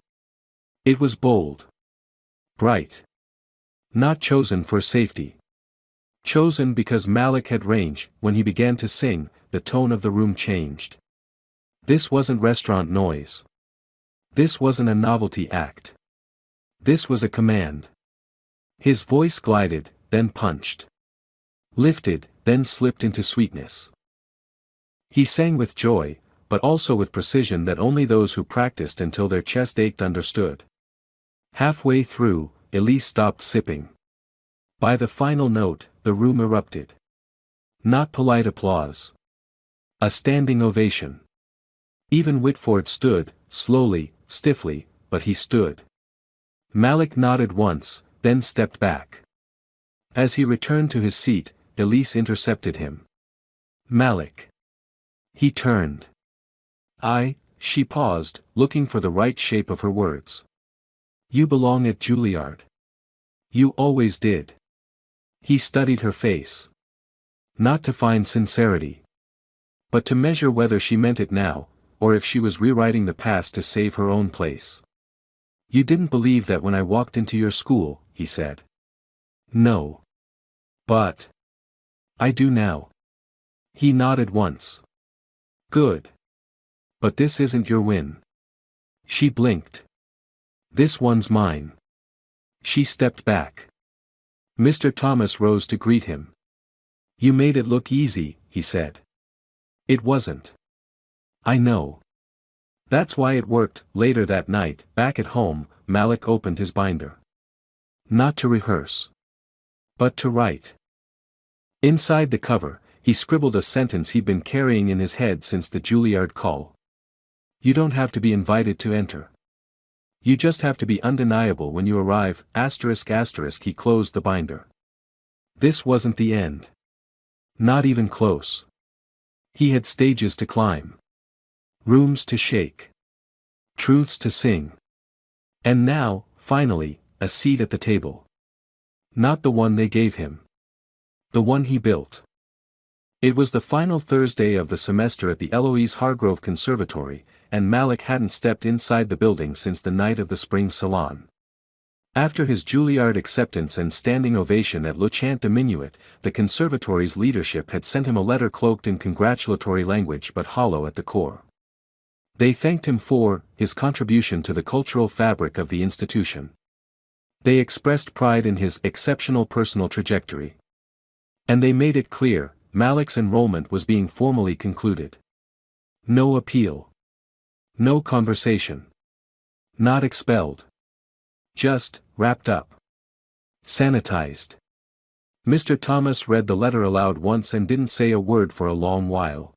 It was bold. Bright. Not chosen for safety. Chosen because Malik had range. When he began to sing, the tone of the room changed. This wasn't restaurant noise. This wasn't a novelty act. This was a command. His voice glided, then punched. Lifted, then slipped into sweetness. He sang with joy, but also with precision that only those who practiced until their chest ached understood. Halfway through, Elise stopped sipping. By the final note, the room erupted. Not polite applause. A standing ovation. Even Whitford stood, slowly, stiffly, but he stood. Malik nodded once, then stepped back. As he returned to his seat, Elise intercepted him. Malik. He turned. She paused, looking for the right shape of her words. You belong at Juilliard. You always did. He studied her face. Not to find sincerity, but to measure whether she meant it now, or if she was rewriting the past to save her own place. You didn't believe that when I walked into your school, he said. No. But I do now. He nodded once. Good. But this isn't your win. She blinked. This one's mine. She stepped back. Mr. Thomas rose to greet him. You made it look easy, he said. It wasn't. I know. That's why it worked. Later that night, back at home, Malik opened his binder. Not to rehearse, but to write. Inside the cover, he scribbled a sentence he'd been carrying in his head since the Juilliard call. You don't have to be invited to enter. You just have to be undeniable when you arrive. ***. He closed the binder. This wasn't the end. Not even close. He had stages to climb. Rooms to shake. Truths to sing. And now, finally, a seat at the table. Not the one they gave him. The one he built. It was the final Thursday of the semester at the Eloise Hargrove Conservatory, and Malik hadn't stepped inside the building since the night of the spring salon. After his Juilliard acceptance and standing ovation at Le Chant de Minuet, the conservatory's leadership had sent him a letter cloaked in congratulatory language but hollow at the core. They thanked him for his contribution to the cultural fabric of the institution. They expressed pride in his exceptional personal trajectory. And they made it clear, Malik's enrollment was being formally concluded. No appeal. No conversation. Not expelled. Just, wrapped up. Sanitized. Mr. Thomas read the letter aloud once and didn't say a word for a long while.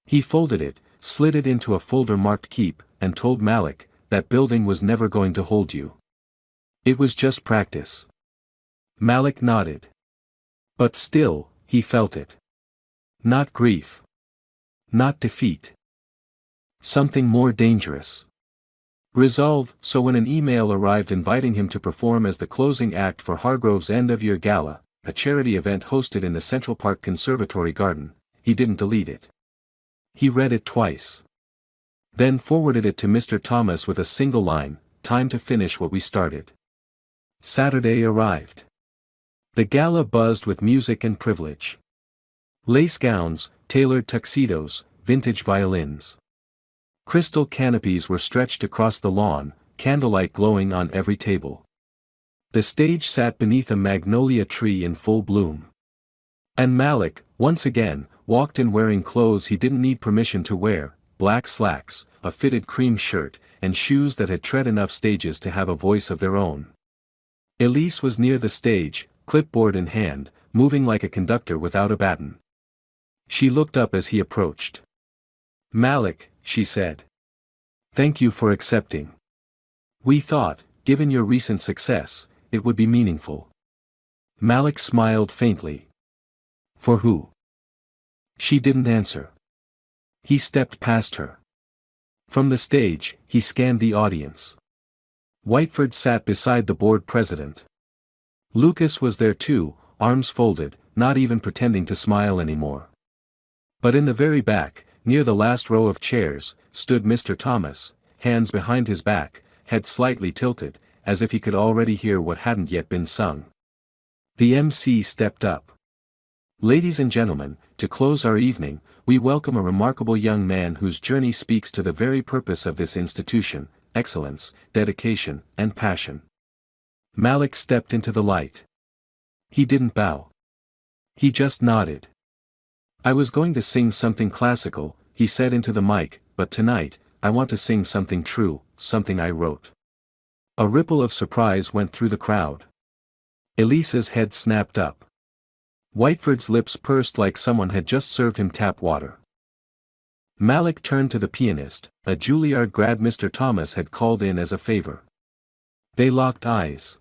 He folded it, slid it into a folder marked Keep, and told Malik, that building was never going to hold you. It was just practice. Malik nodded. But still, he felt it. Not grief. Not defeat. Something more dangerous. Resolve. So when an email arrived inviting him to perform as the closing act for Hargrove's end-of-year gala, a charity event hosted in the Central Park Conservatory garden, he didn't delete it. He read it twice. Then forwarded it to Mr. Thomas with a single line, time to finish what we started. Saturday arrived. The gala buzzed with music and privilege. Lace gowns, tailored tuxedos, vintage violins. Crystal canopies were stretched across the lawn, candlelight glowing on every table. The stage sat beneath a magnolia tree in full bloom. And Malik, once again, walked in wearing clothes he didn't need permission to wear, black slacks, a fitted cream shirt, and shoes that had tread enough stages to have a voice of their own. Elise was near the stage, clipboard in hand, moving like a conductor without a baton. She looked up as he approached. Malik, she said. Thank you for accepting. We thought, given your recent success, it would be meaningful. Malik smiled faintly. For who? She didn't answer. He stepped past her. From the stage, he scanned the audience. Whiteford sat beside the board president. Lucas was there too, arms folded, not even pretending to smile anymore. But in the very back, near the last row of chairs, stood Mr. Thomas, hands behind his back, head slightly tilted, as if he could already hear what hadn't yet been sung. The MC stepped up. Ladies and gentlemen, to close our evening, we welcome a remarkable young man whose journey speaks to the very purpose of this institution, excellence, dedication, and passion. Malik stepped into the light. He didn't bow. He just nodded. I was going to sing something classical, he said into the mic, but tonight, I want to sing something true, something I wrote. A ripple of surprise went through the crowd. Elisa's head snapped up. Whiteford's lips pursed like someone had just served him tap water. Malik turned to the pianist, a Juilliard grad Mr. Thomas had called in as a favor. They locked eyes.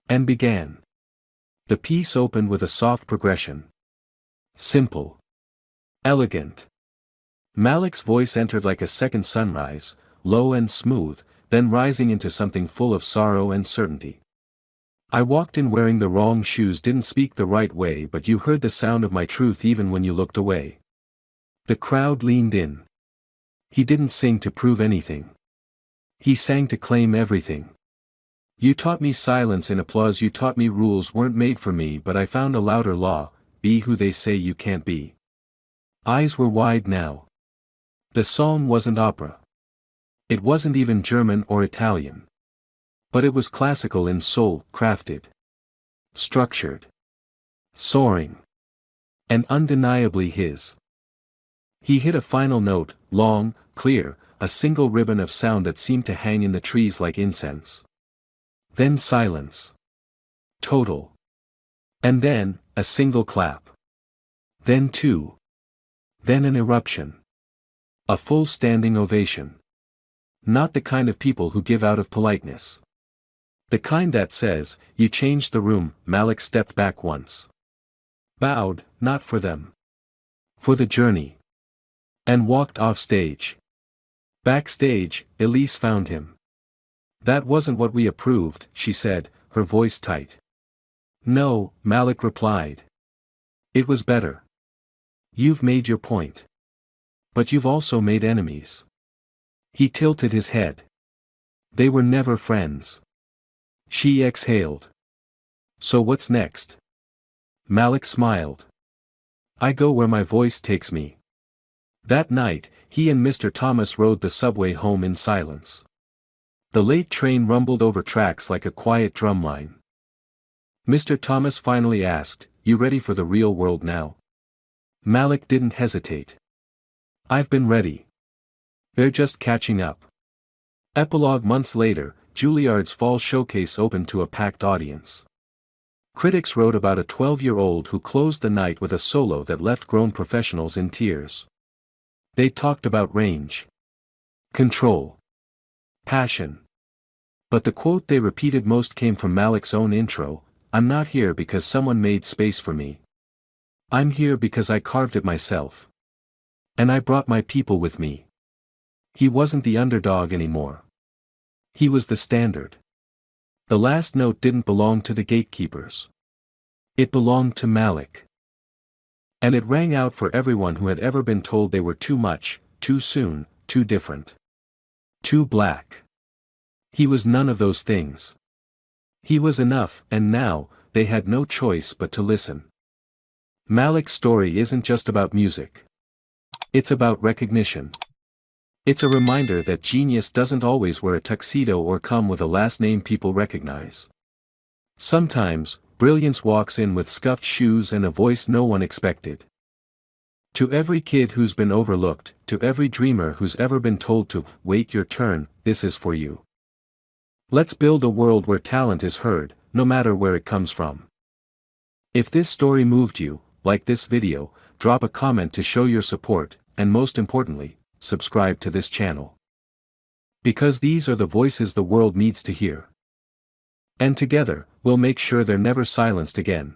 And began. The piece opened with a soft progression. Simple. Elegant. Malik's voice entered like a second sunrise, low and smooth, then rising into something full of sorrow and certainty. I walked in wearing the wrong shoes, didn't speak the right way, but you heard the sound of my truth even when you looked away. The crowd leaned in. He didn't sing to prove anything. He sang to claim everything. You taught me silence in applause, you taught me rules weren't made for me, but I found a louder law: be who they say you can't be. Eyes were wide now. The song wasn't opera. It wasn't even German or Italian. But it was classical in soul, crafted, structured, soaring, and undeniably his. He hit a final note, long, clear, a single ribbon of sound that seemed to hang in the trees like incense. Then silence. Total. And then, a single clap. Then two. Then an eruption. A full standing ovation. Not the kind of people who give out of politeness. The kind that says, you changed the room. Malik stepped back once. Bowed, not for them. For the journey. And walked off stage. Backstage, Elise found him. That wasn't what we approved, she said, her voice tight. No, Malik replied. It was better. You've made your point. But you've also made enemies. He tilted his head. They were never friends. She exhaled. So what's next? Malik smiled. I go where my voice takes me. That night, he and Mr. Thomas rode the subway home in silence. The late train rumbled over tracks like a quiet drumline. Mr. Thomas finally asked, you ready for the real world now? Malik didn't hesitate. I've been ready. They're just catching up. Epilogue. Months later, Juilliard's fall showcase opened to a packed audience. Critics wrote about a 12-year-old who closed the night with a solo that left grown professionals in tears. They talked about range, control, passion. But the quote they repeated most came from Malik's own intro: I'm not here because someone made space for me. I'm here because I carved it myself. And I brought my people with me. He wasn't the underdog anymore. He was the standard. The last note didn't belong to the gatekeepers. It belonged to Malik. And it rang out for everyone who had ever been told they were too much, too soon, too different, too black. He was none of those things. He was enough, and now, they had no choice but to listen. Malik's story isn't just about music. It's about recognition. It's a reminder that genius doesn't always wear a tuxedo or come with a last name people recognize. Sometimes, brilliance walks in with scuffed shoes and a voice no one expected. To every kid who's been overlooked, to every dreamer who's ever been told to wait your turn, this is for you. Let's build a world where talent is heard, no matter where it comes from. If this story moved you, like this video, drop a comment to show your support, and most importantly, subscribe to this channel. Because these are the voices the world needs to hear. And together, we'll make sure they're never silenced again.